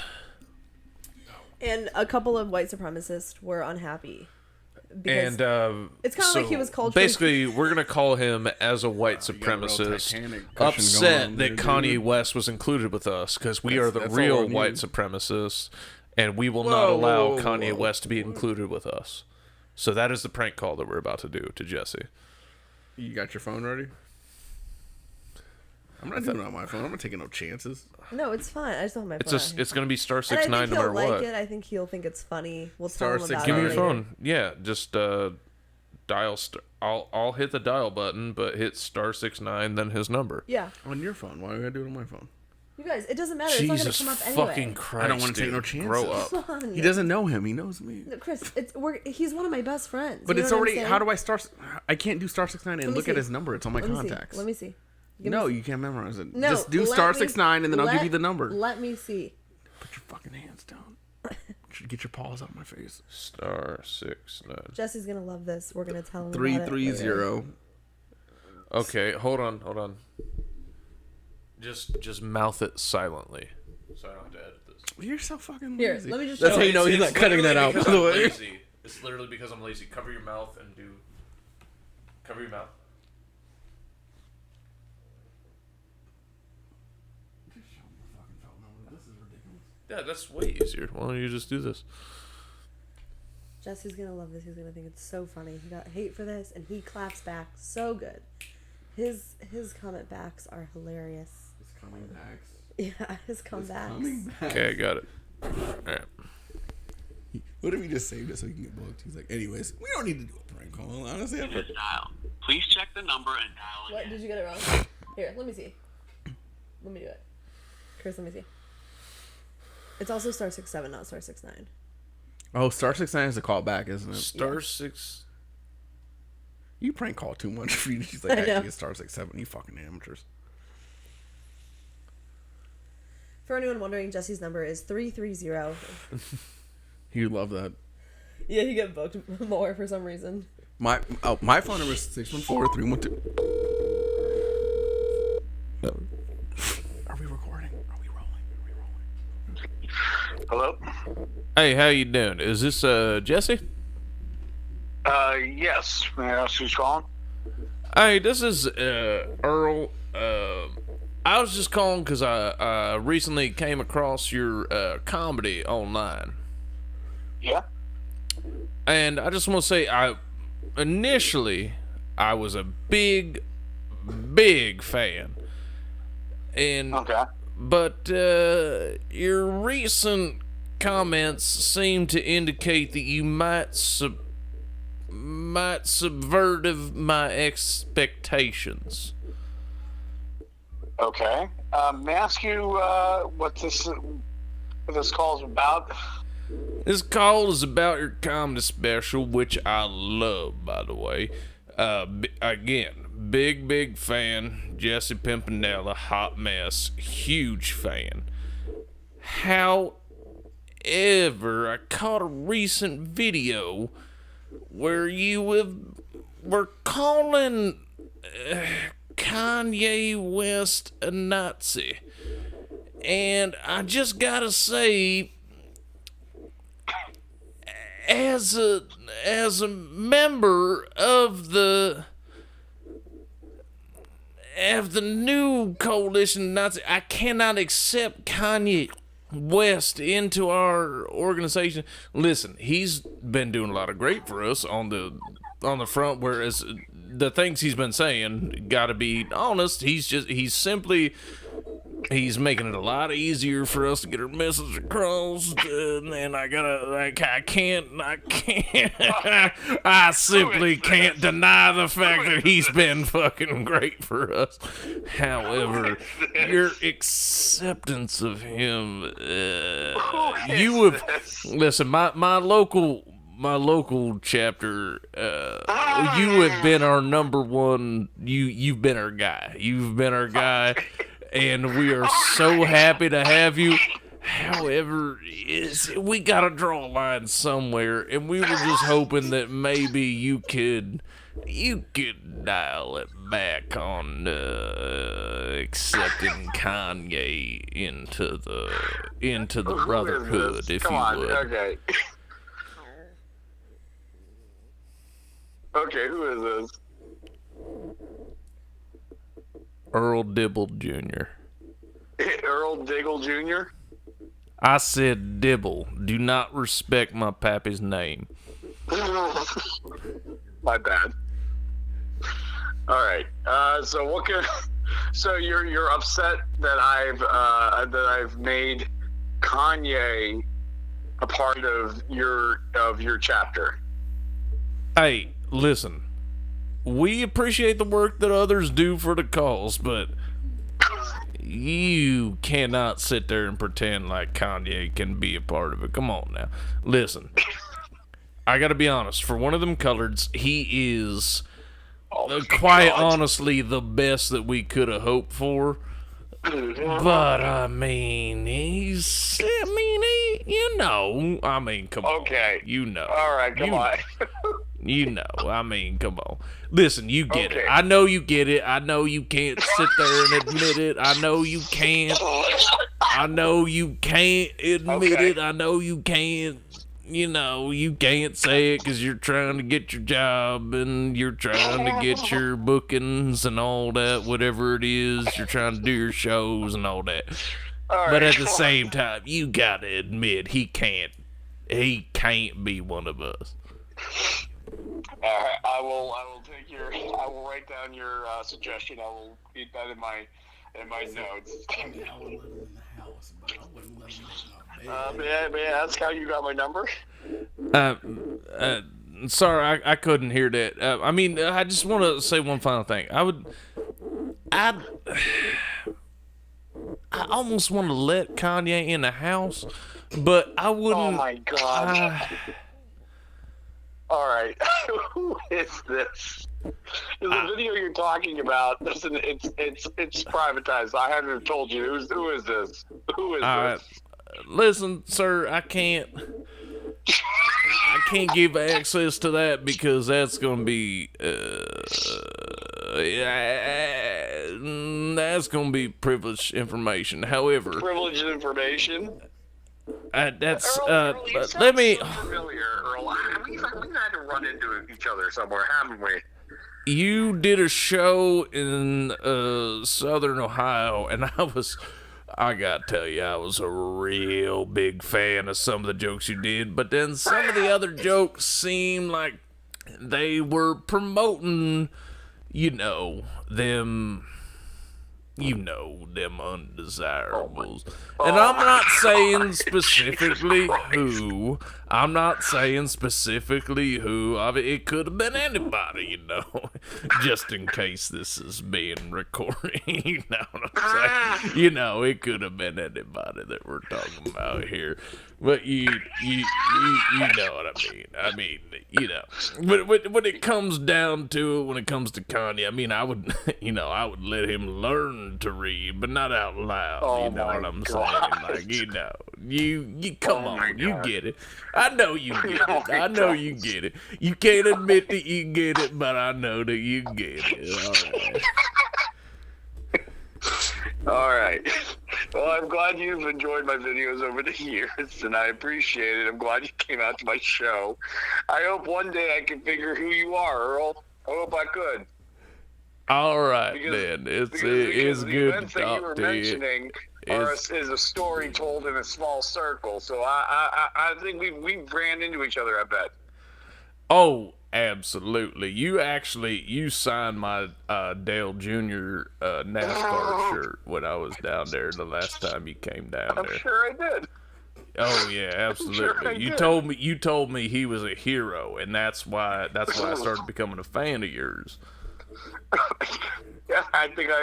And a couple of white supremacists were unhappy. Because And it's kind of like he was culturally. basically, we're gonna call him as a white You got a real supremacist, Titanic cushion upset going on that there, Kanye dude. West was included with us because we are the That's all real I need. white supremacists, and we will Whoa, not allow whoa, whoa, Kanye whoa. West to be included with us. So that is the prank call that we're about to do to Jesse. You got your phone ready? I'm not doing it on my phone. I'm not taking no chances. No, it's fine. I just don't have my It's phone. it's gonna be star And I think 69 no he'll matter like what. it. I think he'll think it's funny. We'll Star tell him about 69. Give it me your later. phone. Yeah, just dial. I'll hit the dial button, but hit *69 then his number. Yeah, On your phone. Why would I do it on my phone? you guys. It doesn't matter. Jesus it's not gonna come up fucking anyway. Christ! I don't wanna take dude. no chances. Grow up. Come on. He doesn't know him. He knows me. No, Chris, he's one of my best friends. But You it's know what I'm already. saying? How do I start? I can't do *69 and Let me look at see. his number. It's on my Let me see. contacts. Let me see. No, you can't memorize it. No, Just do let me- *69 and then I'll give you the number. Let me see. Put your fucking hands down. Get your paws out my face. *69. Jesse's gonna love this. We're gonna tell him. about it. 330. Okay, hold on. Just mouth it silently, so I don't have to edit this. You're so fucking Here, lazy. let me just That's show how you. you know he's not cutting that out. By Because the I'm way. lazy. It's literally because I'm lazy. Cover your mouth and do. Cover your mouth. Yeah, that's way easier. Why don't you just do this? Jesse's gonna love this. He's gonna think it's so funny. He got hate for this, and he claps back so good. His comment backs are hilarious. It's coming back. Yeah, his comebacks. Coming back. Okay, I got it. All right. What if he just saved it so he can get booked? He's like, anyways, we don't need to do a prank call. Honestly, Dial. Please check the number and dial What? again. Did you get it wrong? Here, let me see. Let me do it. Chris, let me see. It's also *67, not *69. oh, *69 is a call back, isn't it? Star 6. You prank call too much. She's like, I know. actually, it's *67. You fucking amateurs. For anyone wondering, Jesse's number is 330. You love that. Yeah, you get booked more for some reason. My phone number is 614-312. Are we recording? Are we rolling? Hello? Hey, how you doing? Is this Jesse? Yes. May I ask who's calling? Hey, this is Earl. I was just calling because I recently came across your comedy online, Yeah? and I just want to say initially I was a big fan, and Okay. but your recent comments seem to indicate that you might subvert my expectations. Okay. May I ask you what this call is about? This call is about your comedy special, which I love, by the way. Again, big fan. Jesse Pimpinella, hot mess, huge fan. However, I caught a recent video where you were calling Kanye West a Nazi. And I just gotta say, as a member of the new coalition Nazi, I cannot accept Kanye West into our organization. Listen, he's been doing a lot of great for us on the front, whereas the things he's been saying, gotta be honest, he's making it a lot easier for us to get our message across, and I simply can't deny the fact that he's been fucking great for us. However, your acceptance of him, listen, my local chapter, you have been our number one. You've been our guy. You've been our guy, and we are so happy to have you. However, we gotta draw a line somewhere, and we were just hoping that maybe you could dial it back on accepting Kanye into the brotherhood, if Come you on. would. Okay. Okay, who is this? Earl Dibble Jr. Earl Diggle Jr.? I said Dibble. Do not respect my pappy's name. My bad. All right. So what can? So you're upset that I've made Kanye a part of your chapter. Hey, listen. We appreciate the work that others do for the cause, but you cannot sit there and pretend like Kanye can be a part of it. Come on now. Listen. I gotta be honest. For one of them coloreds, he is quite honestly the best that we could have hoped for. But I mean, come on. Okay. You know. All right, come on. Come on. Listen, you get it. Okay. I know you get it. I know you can't sit there and admit it. I know you can't. I know you can't admit Okay. it. I know you can't. You can't say it because you're trying to get your job and you're trying to get your bookings and all that, whatever it is. You're trying to do your shows and all that. All But right, at the come on. same time, you gotta admit he can't be one of us. I will take your. I will write down your suggestion. I will keep that in my notes. I would let him in the house, but I wouldn't let him in my bed. May I ask how you got my number? Sorry, I couldn't hear that. I just want to say one final thing. I almost want to let Kanye in the house, but I wouldn't. Oh my God. All right. Who is this? The video you're talking about, listen, it's privatized. I haven't told you. Who is this? Who is this? Listen, sir, I can't give access to that because that's going to be privileged information. However, Privileged information. That's Earl, you let sound me. so familiar, Earl. We've had to run into each other somewhere, haven't we? You did a show in Southern Ohio, and I gotta tell you, I was a real big fan of some of the jokes you did, but then some of the other jokes seemed like they were promoting, them undesirables. And I'm not saying specifically who. It could have been anybody, just in case this is being recorded. You know what I'm saying? It could have been anybody that we're talking about here. But you know what I mean. But when it comes down to it, when it comes to Kanye, I would let him learn to read, but not out loud. Oh, you know my what I'm God. saying? You come on, you get it. I know you get it. I know you get it. You can't admit that you get it, but I know that you get it. All right. Well, I'm glad you've enjoyed my videos over the years, and I appreciate it. I'm glad you came out to my show. I hope one day I can figure who you are, Earl. I hope I could. All right, then. It's good to talk to you. Is a story told in a small circle, so I think we ran into each other, I bet. Oh, absolutely. You signed my Dale Jr. NASCAR shirt when I was down there the last time you came down there. I'm sure I did. Oh yeah, absolutely. Sure I You told me he was a hero, and that's why I started becoming a fan of yours. Yeah, I think I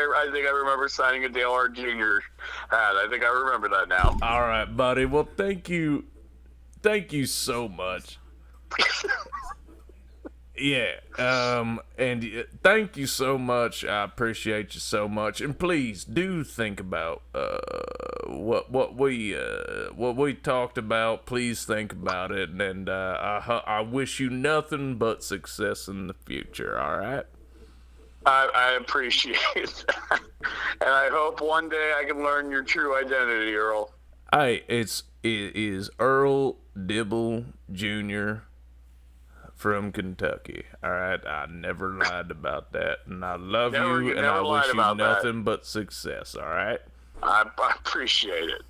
remember signing a Dale R. Jr. hat. I think I remember that now. All right, buddy. Well, thank you so much. Yeah. And thank you so much. I appreciate you so much. And please do think about what we talked about. Please think about it. And I wish you nothing but success in the future. All right. I appreciate that. And I hope one day I can learn your true identity, Earl. Hey, it is Earl Dibble Jr. from Kentucky. All right, I never lied about that, and I love you, and I wish you nothing but success. All right. I appreciate it.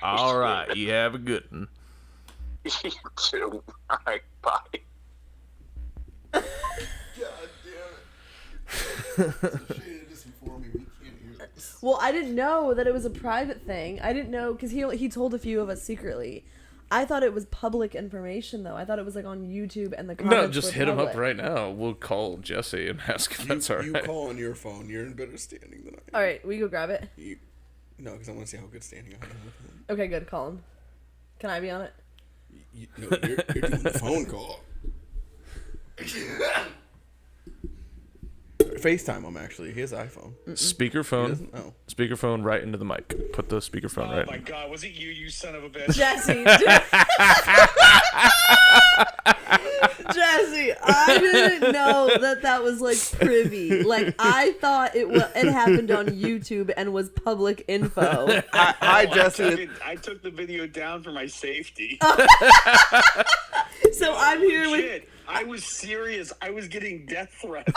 All right, you have a good one. You too. All right, bye. God damn it. Shaena, just inform me we can't hear this. Well, I didn't know that it was a private thing. I didn't know because he told a few of us secretly. I thought it was public information, though. I thought it was like on YouTube and the comments. No, just hit him public. up right now. We'll call Jesse and ask if that's all right. You call on your phone. You're in better standing than I am. All right, we go grab it. No, because I want to see how good standing I am with him. Okay, good. Call him. Can I be on it? No, you're doing the phone call. FaceTime him, actually. He has an iPhone. Speakerphone. Oh. Speakerphone right into the mic. Put the speakerphone right. Oh my God! Was it you son of a bitch? Jesse. Jesse, I didn't know that was like privy. Like I thought it happened on YouTube and was public info. Hi, Jesse. I took the video down for my safety. So I'm here with. Shit, I was serious. I was getting death threats.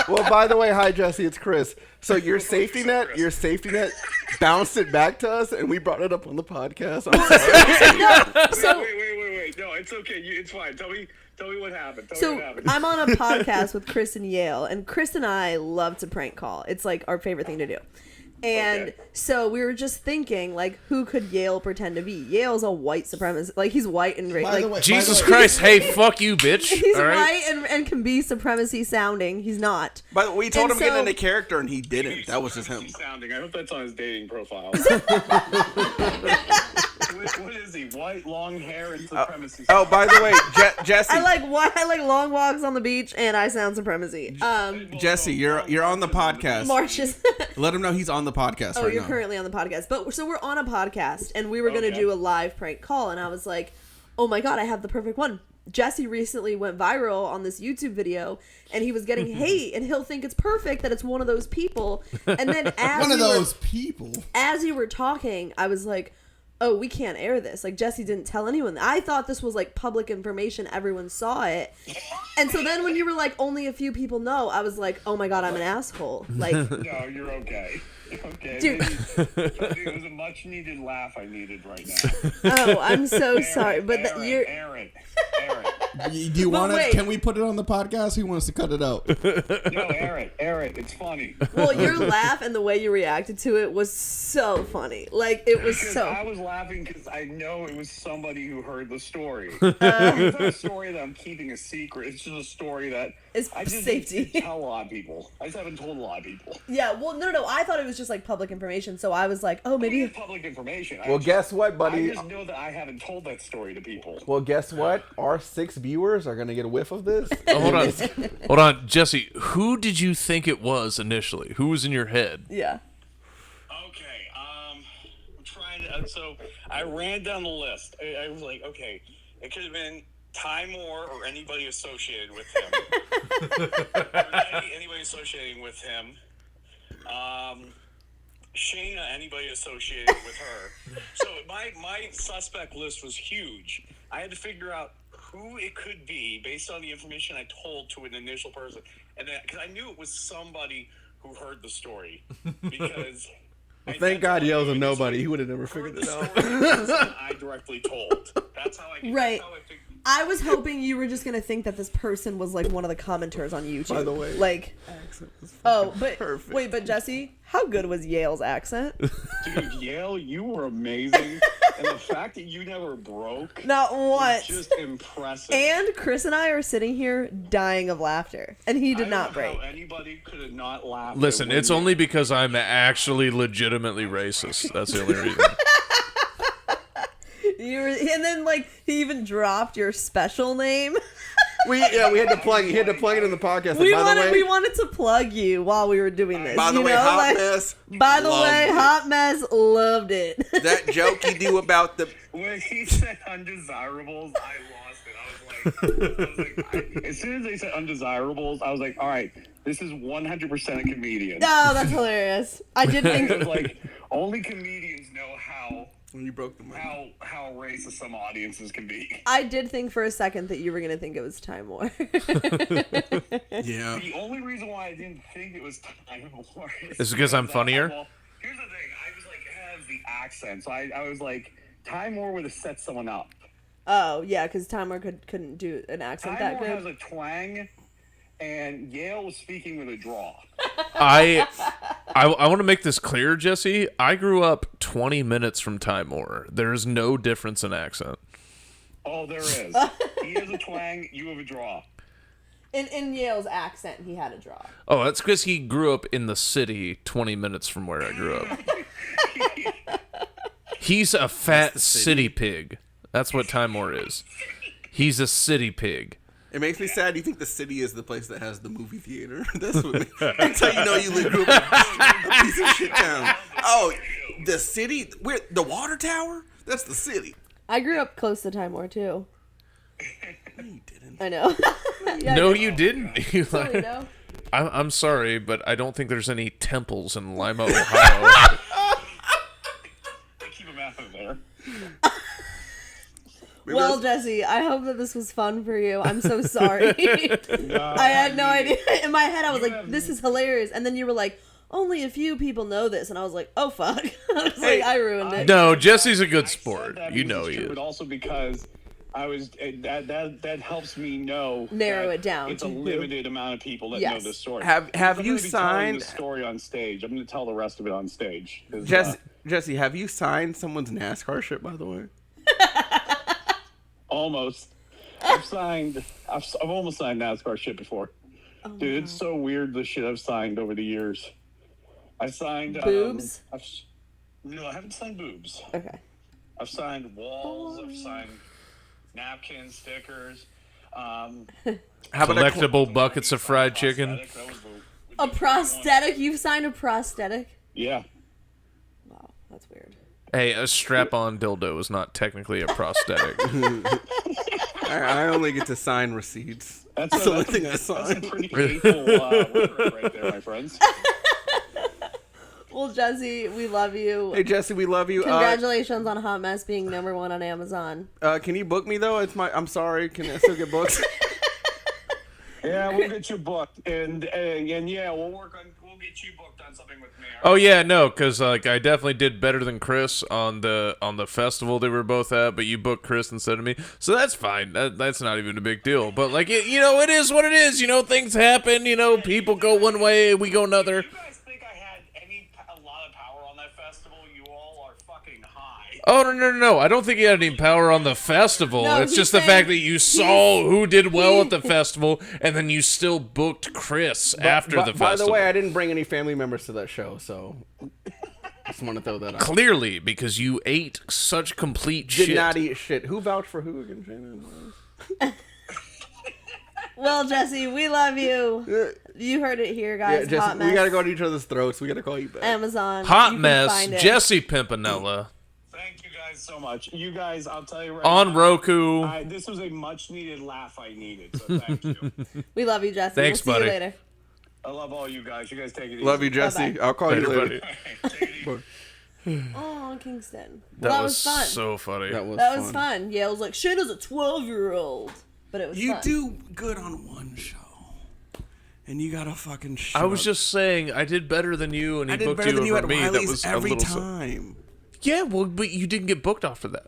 Well, by the way, hi, Jesse. It's Chris. So your safety net bounced it back to us, and we brought it up on the podcast. I'm sorry. Wait. No, it's okay. It's fine. Tell me what happened. Tell me So what happened. I'm on a podcast with Chris and Yale, and Chris and I love to prank call. It's like our favorite thing to do. And Okay. so we were just thinking, like, who could Yale pretend to be? Yale's a white supremacist. Like, he's white and By like the way, Jesus Christ! Hey, fuck you, bitch! he's All right? white and can be supremacy sounding. He's not. By the way, we told And him to get so- into character, and he didn't. That was just him. Sounding. I hope that's on his dating profile. What is he? White, long hair, and supremacy. Oh, by the way, Jesse. I like long walks on the beach, and I sound supremacy. Jesse, you're on the podcast. Marcia's. Let him know he's on the podcast Oh, right you're now. currently on the podcast. But so we're on a podcast, and we were going to Okay. do a live prank call, and I was like, oh my God, I have the perfect one. Jesse recently went viral on this YouTube video, and he was getting hate, and he'll think it's perfect that it's one of those people. And then as one of we were- those people. as you were talking, I was like, oh, we can't air this. Like, Jesse didn't tell anyone. I thought this was like public information. Everyone saw it. And so then when you were like, only a few people know, I was like, oh my God, I'm an asshole. Like, No, you're okay. Okay. Dude. It was a much needed laugh I needed right now. oh, I'm so sorry. But you're. Air it. Do you But want to? wait. Can we put it on the podcast? Who wants to cut it out? No, air it. It's funny. Well, your laugh and the way you reacted to it was so funny. Like, it was Because so. I was laughing because I know it was somebody who heard the story. It's not a story that I'm keeping a secret. It's just a story that It's I just safety. need to tell a lot of people. I just haven't told a lot of people. Yeah, well, no. I thought it was just like public information. So I was like, oh, Maybe maybe. it's public information. Well, guess what, I buddy? just know that I haven't told that story to people. Well, guess what? Our 6 viewers are gonna get a whiff of this. Oh, hold on, Jesse. Who did you think it was initially? Who was in your head? Yeah. Okay, I'm trying to. So I ran down the list. I was like, okay, it could have been Ty Moore or anybody associated with him. Anybody associating with him. Shaena, anybody associated with her. So my suspect list was huge. I had to figure out who it could be based on the information I told to an initial person, and then because I knew it was somebody who heard the story. Because Thank God Yale's a nobody. He would have never figured it out. I directly told. That's how I. Right. That's how I figured. I was hoping you were just gonna think that this person was like one of the commenters on YouTube. By the way, like, but perfect. wait, but Jesse, how good was Yale's accent? Dude, Yale, you were amazing, and the fact that you never broke Not was once. just impressive. And Chris and I are sitting here dying of laughter, and he did I not don't know break. how anybody could have not laughed. Listen, at it's when only because I'm actually legitimately racist. That's the only reason. And then like he even dropped your special name. We had to plug it in the podcast. we and by the way, wanted to plug you while we were doing this. by the you way, know? Hot like, Mess. By the loved way, it. Hot Mess loved it. That joke you do about the When he said undesirables, I lost it. As soon as they said undesirables, I was like, all right, this is 100% a comedian. No, that's hilarious. I did think Because, like, only comedians know how when you broke the mic. how racist some audiences can be. I did think for a second that you were gonna think it was Time War. Yeah. The only reason why I didn't think it was Time War Is it because I'm funnier? Well, here's the thing. I was like, it has the accent. So I was like, Time War would have set someone up. Oh yeah, because Time War couldn't do an accent Time that War has good. a twang, and Yale was speaking with a draw. I want to make this clear, Jesse. I grew up 20 minutes from Ty Moore. There's no difference in accent. Oh, there is. He has a twang, you have a draw. In Yale's accent, he had a draw. Oh, that's because he grew up in the city 20 minutes from where I grew up. He's a fat city pig. That's what Ty Moore is. He's a city pig. It makes me sad. You think the city is the place that has the movie theater? That's how you know you grew up in a piece of shit town. Oh, the city? Where the water tower? That's the city. I grew up close to Time War too. No, you didn't. I know. Yeah, No, I did. you didn't. You Sorry, like, no. I'm sorry, but I don't think there's any temples in Lima, Ohio. They keep a map of there. Well, Jesse, I hope that this was fun for you. I'm so sorry. I had no idea. In my head, I was like, this is hilarious. And then you were like, only a few people know this. And I was like, oh, fuck. I was like, I ruined it. No, Jesse's a good I said sport. that You because know it's he true, is. But also because That helps me know. Narrow that it down It's to a who. limited amount of people that Yes. know this story. Have I'm you gonna be telling signed the story on stage? I'm going to tell the rest of it on stage. 'Cause, Jesse, have you signed someone's NASCAR shit, by the way? almost. I've almost signed NASCAR shit before. Dude, it's so weird the shit I've signed over the years. I signed boobs. No, I haven't signed boobs. Okay. I've signed walls. I've signed napkins, stickers. How about Collectible buckets of fried chicken. A prosthetic? You've signed a prosthetic? Yeah. Wow, that's weird. Hey, a strap-on dildo is not technically a prosthetic. I only get to sign receipts. That's the only thing I That's a signed. pretty painful word right there, my friends. Well, Jesse, we love you. Hey, Jesse, we love you. Congratulations on Hot Mess being #1 on Amazon. Can you book me though? I'm sorry. Can I still get booked? Yeah, we'll get you booked, and yeah, we'll get you booked on something with me. Oh yeah, no, because like I definitely did better than Chris on the festival they were both at, but you booked Chris instead of me, so that's fine. That's not even a big deal. But like it is what it is. Things happen. People go one way, we go another. You guys think I had a lot of power on that festival? You all are fucking high. Oh no! I don't think you had any power on the festival. No, it's he's just the saying fact that you saw who did well at the festival, and then you still booked Chris after the festival. By the way, I didn't bring any family members to that show, so just want to throw that out. Clearly, because you ate such complete shit. Did not eat shit. Who vouched for who again, Shaena? Well, Jesse, we love you. You heard it here, guys. Yeah, Hot Jesse, Mess. we gotta go to each other's throats. We gotta call you back. Amazon. Hot You can Mess, find it. Jesse Pimpinella. Thank you guys so much. You guys, I'll tell you right On now, Roku. this was a much needed laugh I needed, so thank you. We love you, Jesse. Thanks, we'll see buddy. you later. I love all you guys. You guys take it easy. Love you, Jesse. Bye-bye. I'll call you Later, later. Take it easy. Oh, Kingston. That Well, was fun. so funny. That was That was fun. Yeah, it was like, Shayna's a 12-year-old. But it was You fun. do good on one show, and you gotta fucking shut I was up. just saying I did better than you, and he I did booked better you than you over at me. That Wiley's was every a little time. Yeah, well, but you didn't get booked off for that.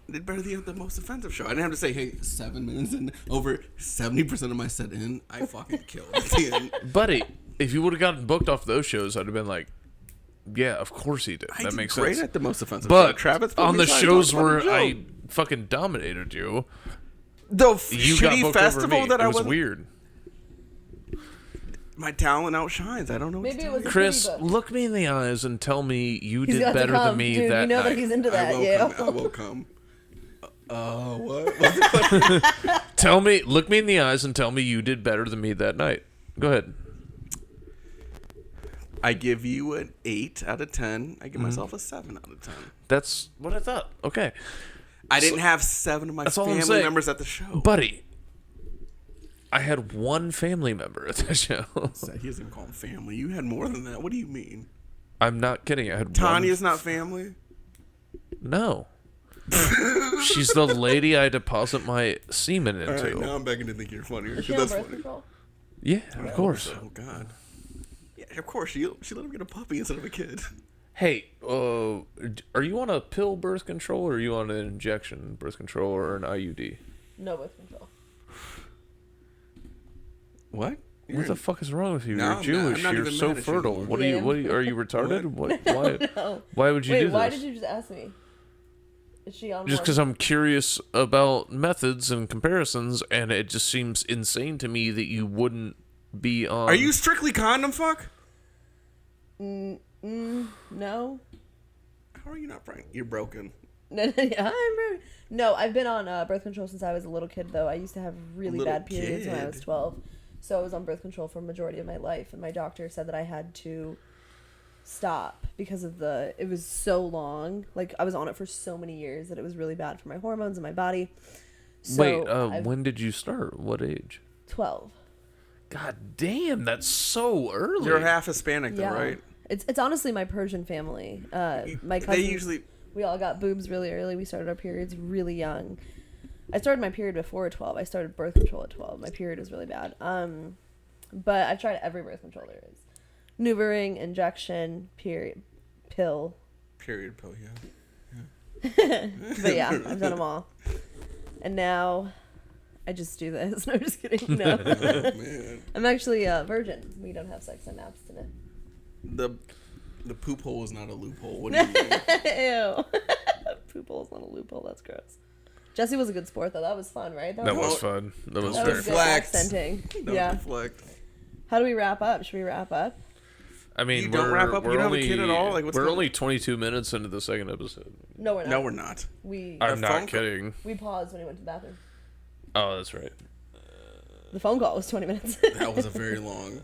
Did better than the most offensive show. I didn't have to say, hey, 7 minutes in, over 70% of my set in, I fucking killed at the end. Buddy, if you would have gotten booked off those shows, I'd have been like, yeah, of course he did. I That did makes great sense. at the most offensive But show. Travis on the Bickle shows talked about where the I joke. fucking dominated you, The you got shitty booked festival over me. that It I was was weird. My talent outshines. I don't know. what Maybe to it tell was you. a Chris, pretty book. look me in the eyes and tell me you He's did got to better come. than me Dude, that you know night. that he's into I that, will yeah. come. I will come. What? What's the question? Look me in the eyes and tell me you did better than me that night. Go ahead. I give you an 8 out of 10. I give Mm-hmm. myself a 7 out of 10. That's what I thought. Okay. I didn't have 7 of my That's all I'm family saying. members at the show. Buddy, I had one family member at the show. He doesn't call them family. You had more than that. What do you mean? I'm not kidding. I had Tanya's not family? No. She's the lady I deposit my semen into. All right, now I'm begging to think you're funnier. Is 'cause she on that's birth funny. control? Yeah, of course. Oh, God. Yeah, of course. She let him get a puppy instead of a kid. Hey, are you on a pill birth control or are you on an injection birth control or an IUD? No birth control. What? What the fuck is wrong with you? No, You're I'm Jewish. not You're even so mad at you fertile. anymore. What are you? Are you retarded? What? Why? No. Why would you Wait, do this? why did you just ask me? Is she on Just board? because I'm curious about methods and comparisons, and it just seems insane to me that you wouldn't be on. Are you strictly condom fuck? No. How are you not pregnant? You're broken. No, I've been on birth control since I was a little kid, though. I used to have really Little bad periods when I was kid. 12. So I was on birth control for a majority of my life, and my doctor said that I had to stop because of it was so long. Like, I was on it for so many years that it was really bad for my hormones and my body. So Wait, when did you start? What age? 12. God damn, that's so early. You're half Hispanic, though, Yeah. right? It's honestly my Persian family. My cousins, They usually... we all got boobs really early. We started our periods really young. I started my period before 12. I started birth control at 12. My period was really bad. But I've tried every birth control there is. Neuvering, injection, pill. Period pill, yeah. But yeah, I've done them all. And now I just do this. No, I'm just kidding. No. Man. I'm actually a virgin. We don't have sex. I'm abstinent. The poop hole is not a loophole. What do you mean? Ew. Poop hole's not a loophole. That's gross. Jesse was a good sport, though. That was fun, right? That was fun. That was that very was fun. good Reflect. accenting. Don't Yeah. reflect. How do we wrap up? Should we wrap up? I mean, You don't wrap up? You don't have a only, kid at all? Like, what's we're going- only 22 minutes into the second episode. No, we're not. No, we're not. We I'm phone not call- kidding. we paused when he went to the bathroom. Oh, that's right. The phone call was 20 minutes. That was a very long.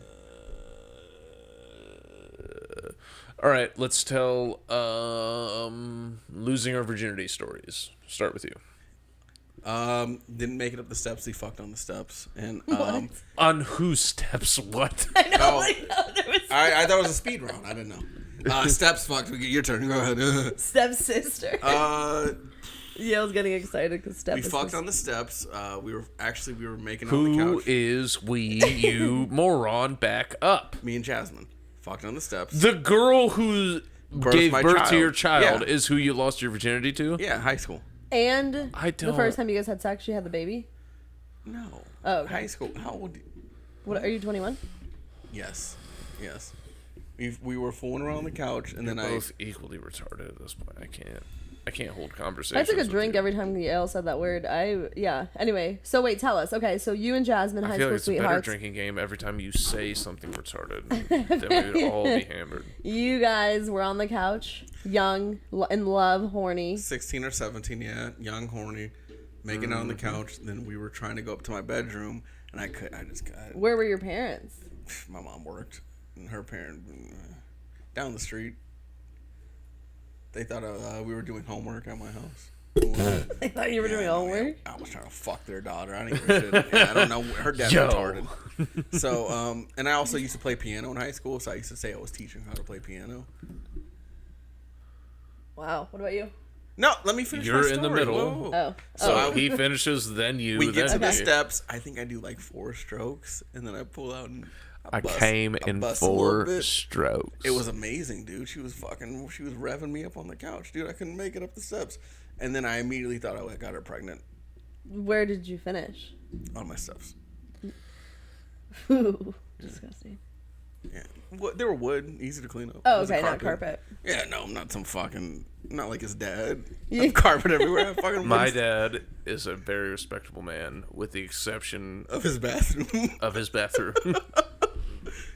All right, let's tell losing our virginity stories. Start with you. Didn't make it up the steps. He fucked on the steps, and On whose steps? What? I know. Oh. I know. There was I thought it was a speed round. I didn't know. Steps fucked. We get your turn. Go ahead. stepsister. Yale's getting excited because step. We is fucked just- on the steps. We were making on the Who couch. is we, you, moron, back up? Me and Jasmine fucked on the steps. The girl who gave my birth to child. your child Yeah. is who you lost your virginity to? Yeah, high school. And I the don't- first time you guys had sex, she had the baby. No. Oh, okay. High school. How old? What are you? 21? Yes. We were fooling around on the couch, and then Both equally retarded at this point. I can't hold conversations. I took a with drink you. every time Yale said that word. Anyway, so wait, tell us. Okay, so you and Jasmine, I high feel school like it's a better sweethearts. drinking game every time you say something retarded. Then we would all be hammered. You guys were on the couch, young, in love, horny. 16 or 17, yeah, young, horny, making out on the couch. Then we were trying to go up to my bedroom, and I Where were your parents? my mom worked, and her parent down the street. They thought we were doing homework at my house. I thought you were doing homework. I was trying to fuck their daughter. I didn't give a shit. Yeah, I don't know. Her dad's Yo. retarded. So, and I also used to play piano in high school, so I used to say I was teaching how to play piano. Wow. What about you? No, let me finish my You're story. in the middle. Whoa. Oh. So he finishes, then you, We get then to the me. steps. I think I do like 4 strokes, and then I pull out and I bust- came I in bust a little 4 bit. strokes. It was amazing, dude. She was revving me up on the couch, dude. I couldn't make it up the steps, and then I immediately thought I got her pregnant Where did you finish? on my steps. Ooh, disgusting. Yeah, they were wood, easy to clean up. Oh, It was a okay, not carpet. Yeah, no, I'm not some fucking, not like his dad. I have carpet everywhere. I fucking My wooden- dad is a very respectable man, with the exception of his bathroom. of his bathroom.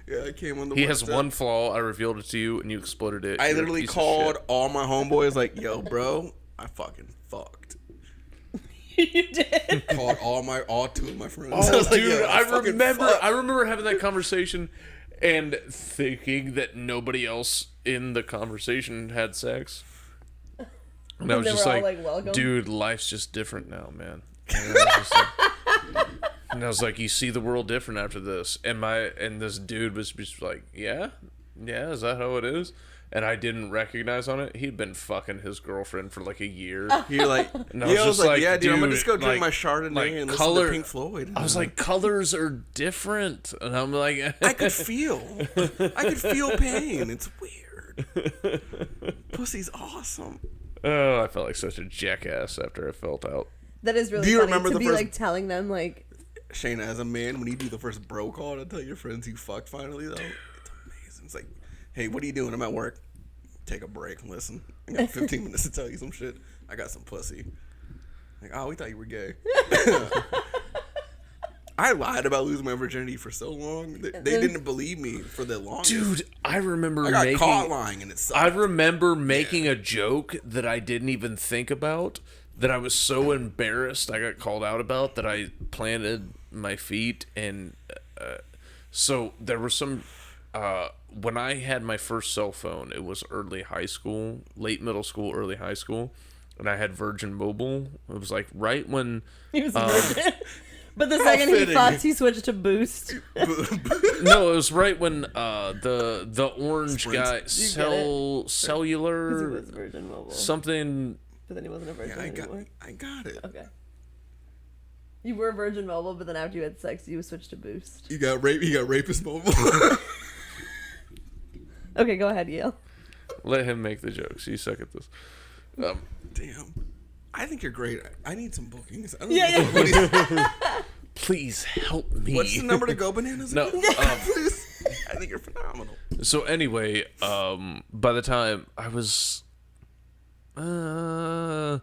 Yeah, I came on the. He one has step. one flaw. I revealed it to you, and you exploded it. I You're a literally piece of called shit. all my homeboys like, "Yo, bro, I fucking fucked." You did. Called all 2 of my friends. I Oh, was like, dude, "Yo, I fucking remember. fucked." I remember having that conversation and thinking that nobody else in the conversation had sex. And I was They just were all like, like, welcome? dude, life's just different now, man. And I was like, you see the world different after this. And this dude was just like, yeah, is that how it is? And I didn't recognize on it. He'd been fucking his girlfriend for like a year. You're like, And I yeah, was I was just like, yeah, dude, I'm gonna dude, just go drink like- my Chardonnay like and color- listen to Pink Floyd. I was like, colors are different. And I'm like, I could feel pain. It's weird. Pussy's awesome. oh, I felt like such a jackass after I felt out. That is really Do you funny remember to the be first- like telling them like Shaena, as a man, when you do the first bro call to tell your friends you fucked finally, though, it's amazing. It's like, hey, what are you doing? I'm at work. Take a break. Listen, I got 15 minutes to tell you some shit. I got some pussy. Like, oh, we thought you were gay. I lied about losing my virginity for so long. They didn't believe me for the longest. Dude, I remember I got making caught lying, and it sucked. I remember making a joke that I didn't even think about, that I was so embarrassed I got called out about, that I planted my feet. And so there was some when I had my first cell phone, it was early high school, late middle school, early high school, and I had Virgin Mobile. It was like right when he was a virgin. But the second he fitting. fucked, he switched to Boost. no, it was right when the orange Sprint. guy cellular He was Virgin Mobile. something. But then he wasn't a virgin Yeah, anymore. I got it. Okay. You were Virgin Mobile, but then after you had sex, you switched to Boost. You got rapist mobile. Okay, go ahead, Yale. Let him make the jokes. You suck at this. Damn. I think you're great. I need some bookings. I don't Yeah. Please help me. What's the number to go bananas? No, Please. I think you're phenomenal. So anyway, by the time I was, I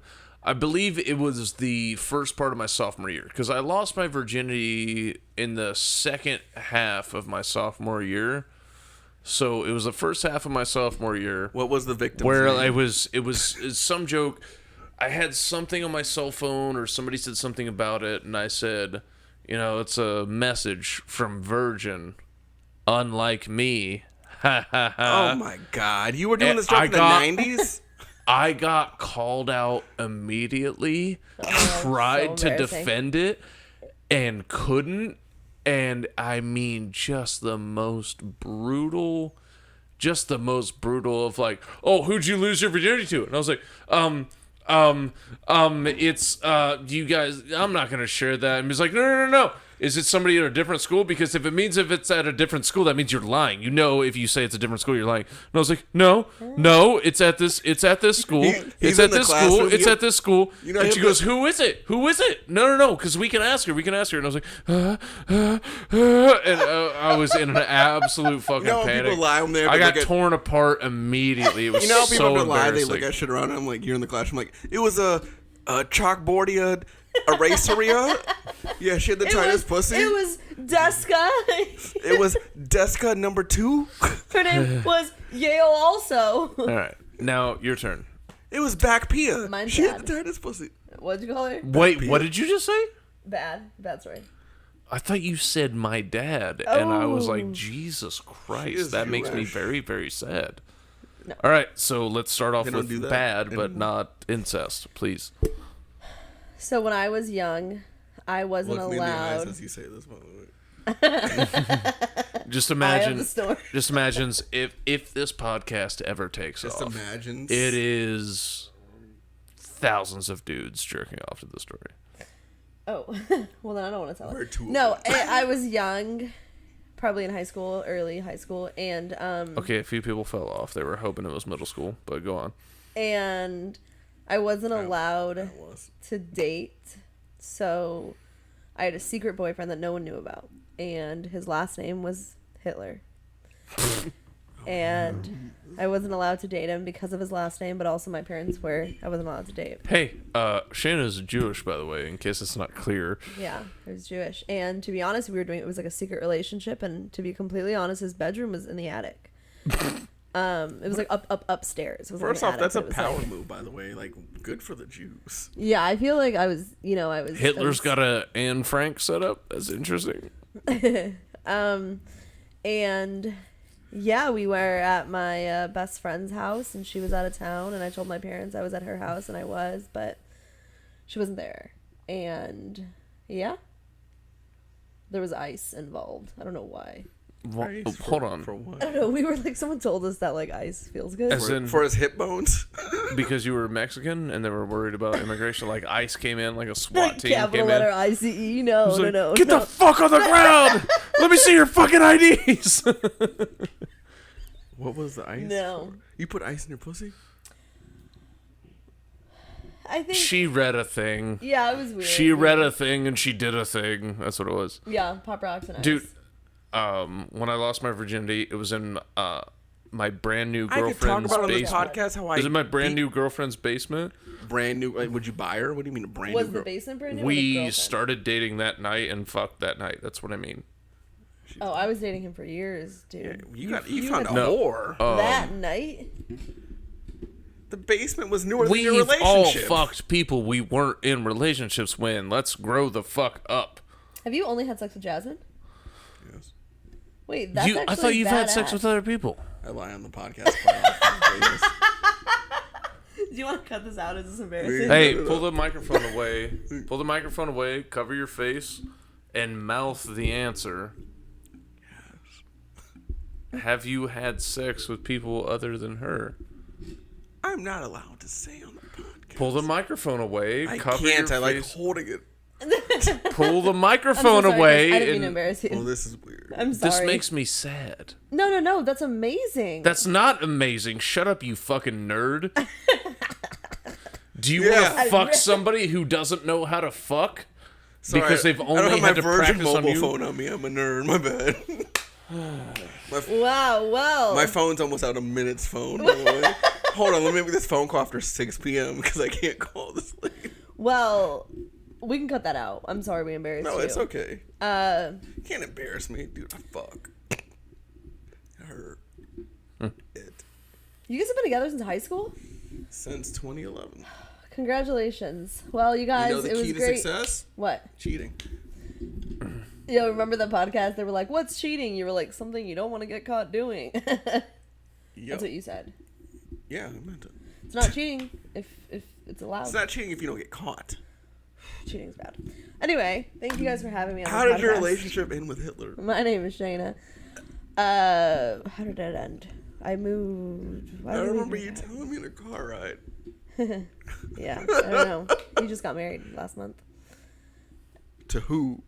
believe it was the first part of my sophomore year, because I lost my virginity in the second half of my sophomore year. So it was the first half of my sophomore year. What was the victim's where name? it was some joke. I had something on my cell phone, or somebody said something about it, and I said, it's a message from Virgin, unlike me. Ha ha ha. Oh my God! You were doing And this joke in the 90s. I got called out immediately. Tried so to embarrassing. defend it and couldn't. And I mean, just the most brutal of like, oh, who'd you lose your virginity to? And I was like, it's you guys. I'm not gonna share that. And he's like, no. Is it somebody at a different school? Because if it's at a different school, that means you're lying. If you say it's a different school, you're lying. And I was like, no, it's at this school. He's It's at in the this school. classroom. It's at this school. You know, And he she had goes, who is it? Who is it? No, because we can ask her. And I was like, and I was in an absolute fucking You know when panic. people lie when they have I to got look at- torn apart immediately. It was You know how people so have to lie? They embarrassing. look at shit around. I'm like, you're in the classroom. Like, it was a chalkboardia eraseria. Yeah, she had the tightest pussy. It was Deska. It was Deska number 2. Her name was Yale also. All right, now your turn. It was back Pia. Mine's She had bad. the tightest pussy. What'd you call her? Wait, what did you just say? Bad. That's right. I thought you said my dad, and I was Oh. like, Jesus She Christ, is that makes me Jewish. very, very sad. No. All right, so let's start off They don't with do that bad, but anymore. not incest, please. So when I was young, I wasn't Look me in the eyes allowed. as you say this. By the way. Just I have imagine. the story. Just imagine if this podcast ever takes Just off. imagine. It is thousands of dudes jerking off to the story. Oh, well then I don't want to tell We're it. two of No, them. I was young, probably in high school, early high school, and Okay, a few people fell off. They were hoping it was middle school, but go on. and I wasn't allowed That was. to date, so I had a secret boyfriend that no one knew about, and his last name was Hitler. And I wasn't allowed to date him because of his last name, but also my parents were. I wasn't allowed to date. Hey, Shaena's Jewish, by the way, in case it's not clear. Yeah, he was Jewish. And to be honest, it was like a secret relationship, and to be completely honest, his bedroom was in the attic. It was like upstairs. It was First like off, an that's a attic, but it was power like- move, by the way. Like, good for the Jews. Yeah, I feel like I was. Hitler's got a Anne Frank set up. That's interesting. And yeah, we were at my best friend's house, and she was out of town, and I told my parents I was at her house, and I was, but she wasn't there. And yeah, there was ice involved. I don't know why. Ice Hold on. For I what? don't know. We were like, someone told us that like ice feels good. As in, For his hip bones. because you were Mexican and they were worried about immigration, like ICE came in, like a SWAT team Capital came in. letter ICE. No, It was like, no. Get the fuck on the ground! Let me see your fucking IDs. What was the ice? No. You put ice in your pussy? I think. She read a thing. Yeah, it was weird. She read a thing and she did a thing. That's what it was. Yeah, pop rocks and ice. Dude, when I lost my virginity, it was in my brand new I could talk girlfriend's about on this basement. podcast how I It was in my brand beat- new girlfriend's basement. brand new. Like, would you buy her? What do you mean a brand Was new the girl? basement brand new? or the We girlfriend? started dating that night and fucked that night. That's what I mean. Oh, I was dating him for years, dude. Yeah, you found a No. whore. That night? The basement was newer than We've your all relationship. fucked people we weren't in relationships with. Let's grow the fuck up. Have you only had sex with Jasmine? Yes. Wait, that's actually I thought you've had sex badass. with other people. I lie on the podcast. quite often. Do you want to cut this out? Is this embarrassing? Hey, pull the microphone away. Pull the microphone away. Cover your face, and mouth the answer. Have you had sex with people other than her? I'm not allowed to say on the podcast. Pull the microphone away. I cover can't. your I like face. holding it. Pull the I'm so microphone sorry, away. Chris. I didn't mean to and embarrass you. Oh, this is weird. I'm sorry. this makes me sad. No. That's amazing. That's not amazing. Shut up, you fucking nerd. Do you want to fuck somebody who doesn't know how to fuck? Sorry, Because they've I don't only have had my to Virgin practice on mobile you? phone on me. I'm a nerd. My bad. Wow, well. My phone's almost out of minutes phone, by the way. Hold on, let me make this phone call after 6 p.m. because I can't call this late. Well, we can cut that out. I'm sorry we embarrassed you. No, it's okay. You can't embarrass me, dude. I fuck. It hurt. It. You guys have been together since high school? Since 2011. Congratulations. Well, you guys, You know the it was key to great. success? What? Cheating. Yo, remember the podcast? They were like, "What's cheating?" You were like, "Something you don't want to get caught doing." That's what you said. Yeah, I meant it. It's not cheating if it's allowed. It's not cheating if you don't get caught. Cheating's bad. Anyway, thank you guys for having me on How the did your podcast. relationship end with Hitler? My name is Shaena. How did it end? I moved. Why I did we remember do you that? telling me in a car ride. Yeah, I don't know. He just got married last month. To who?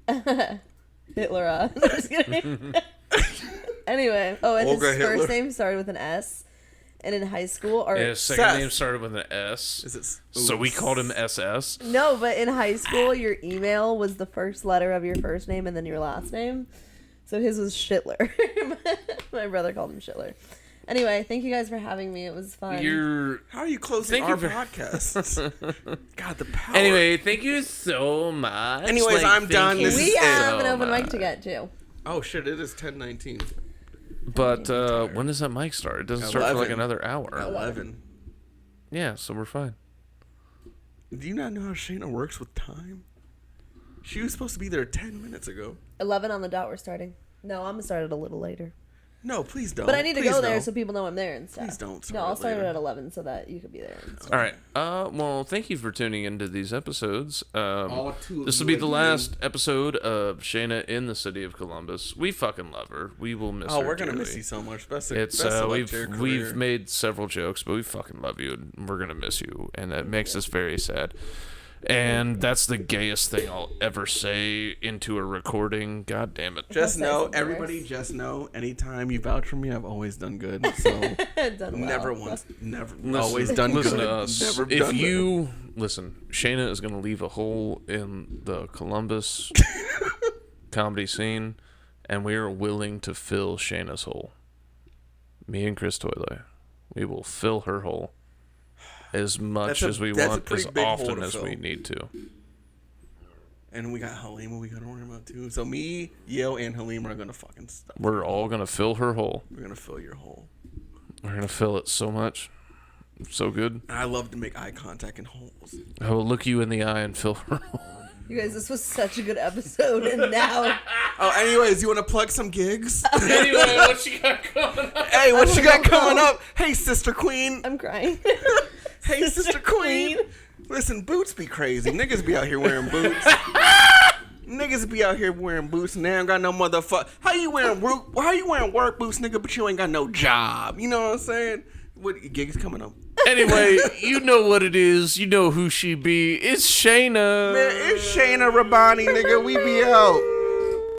Hitler. Just kidding. Anyway, and his Olga Hitler. first name started with an S, and in high school, or And his second Seth. name started with an S. Is it? So we called him SS. no, but in high school, your email was the first letter of your first name and then your last name. So his was Shitler. My brother called him Shitler. Anyway, thank you guys for having me. It was fun. How are you closing Thank our you for- podcasts? God, the power. Anyway, thank you so much. Anyways, I'm thank done. you This we is have so an open mic much. to get to. Oh shit! It is 10:19. But when does that mic start? It doesn't start for like 11. another hour. 11. Yeah, so we're fine. Do you not know how Shaena works with time? She was supposed to be there 10 minutes ago. 11 on the dot. We're starting. No, I'm gonna start it a little later. No, please don't. But I need to Please go there don't. so people know I'm there and stuff. Please don't No, I'll start it start it later. at 11 so that you could be there. And stuff. All right. Well, thank you for tuning into these episodes. All two of This will you be the again. last episode of Shaena in the city of Columbus. We fucking love her. We will miss her. Oh, we're gonna dearly. miss you so much. Best It's of luck to your we've career. made several jokes, but we fucking love you, and we're gonna miss you, and that makes us very sad. And that's the gayest thing I'll ever say into a recording. God damn it! Just Say know, something everybody. worse. Just know, anytime you vouch for me, I've always done good. So Done well. never once, never, Listen- always done listen good. to us. Never If done you listen, Shaena is gonna leave a hole in the Columbus comedy scene, and we are willing to fill Shayna's hole. Me and Chris Toyle, we will fill her hole as much as we that's a want, pretty as big hole often to as fill. we need to. And we got Halima we gotta worry about too. So me, Yo, and Halima are gonna fucking stuff. We're all gonna fill her hole. We're gonna fill your hole. We're gonna fill it so much, so good. And I love to make eye contact in holes. I will look you in the eye and fill her hole. You guys, this was such a good episode, and now Oh, anyways, you wanna plug some gigs? Anyway, what you got coming up? Hey, what you got don't coming know. up? Hey, Sister Queen. I'm crying. Hey, Sister Queen. Listen, boots be crazy. Niggas be out here wearing boots. Niggas be out here wearing boots and they ain't got no motherfucker. How you wearing work boots, nigga, but you ain't got no job? You know what I'm saying? What gigs coming up? Anyway, you know what it is. You know who she be. It's Shaena. Man, it's Shaena Rabbani, nigga. We be out.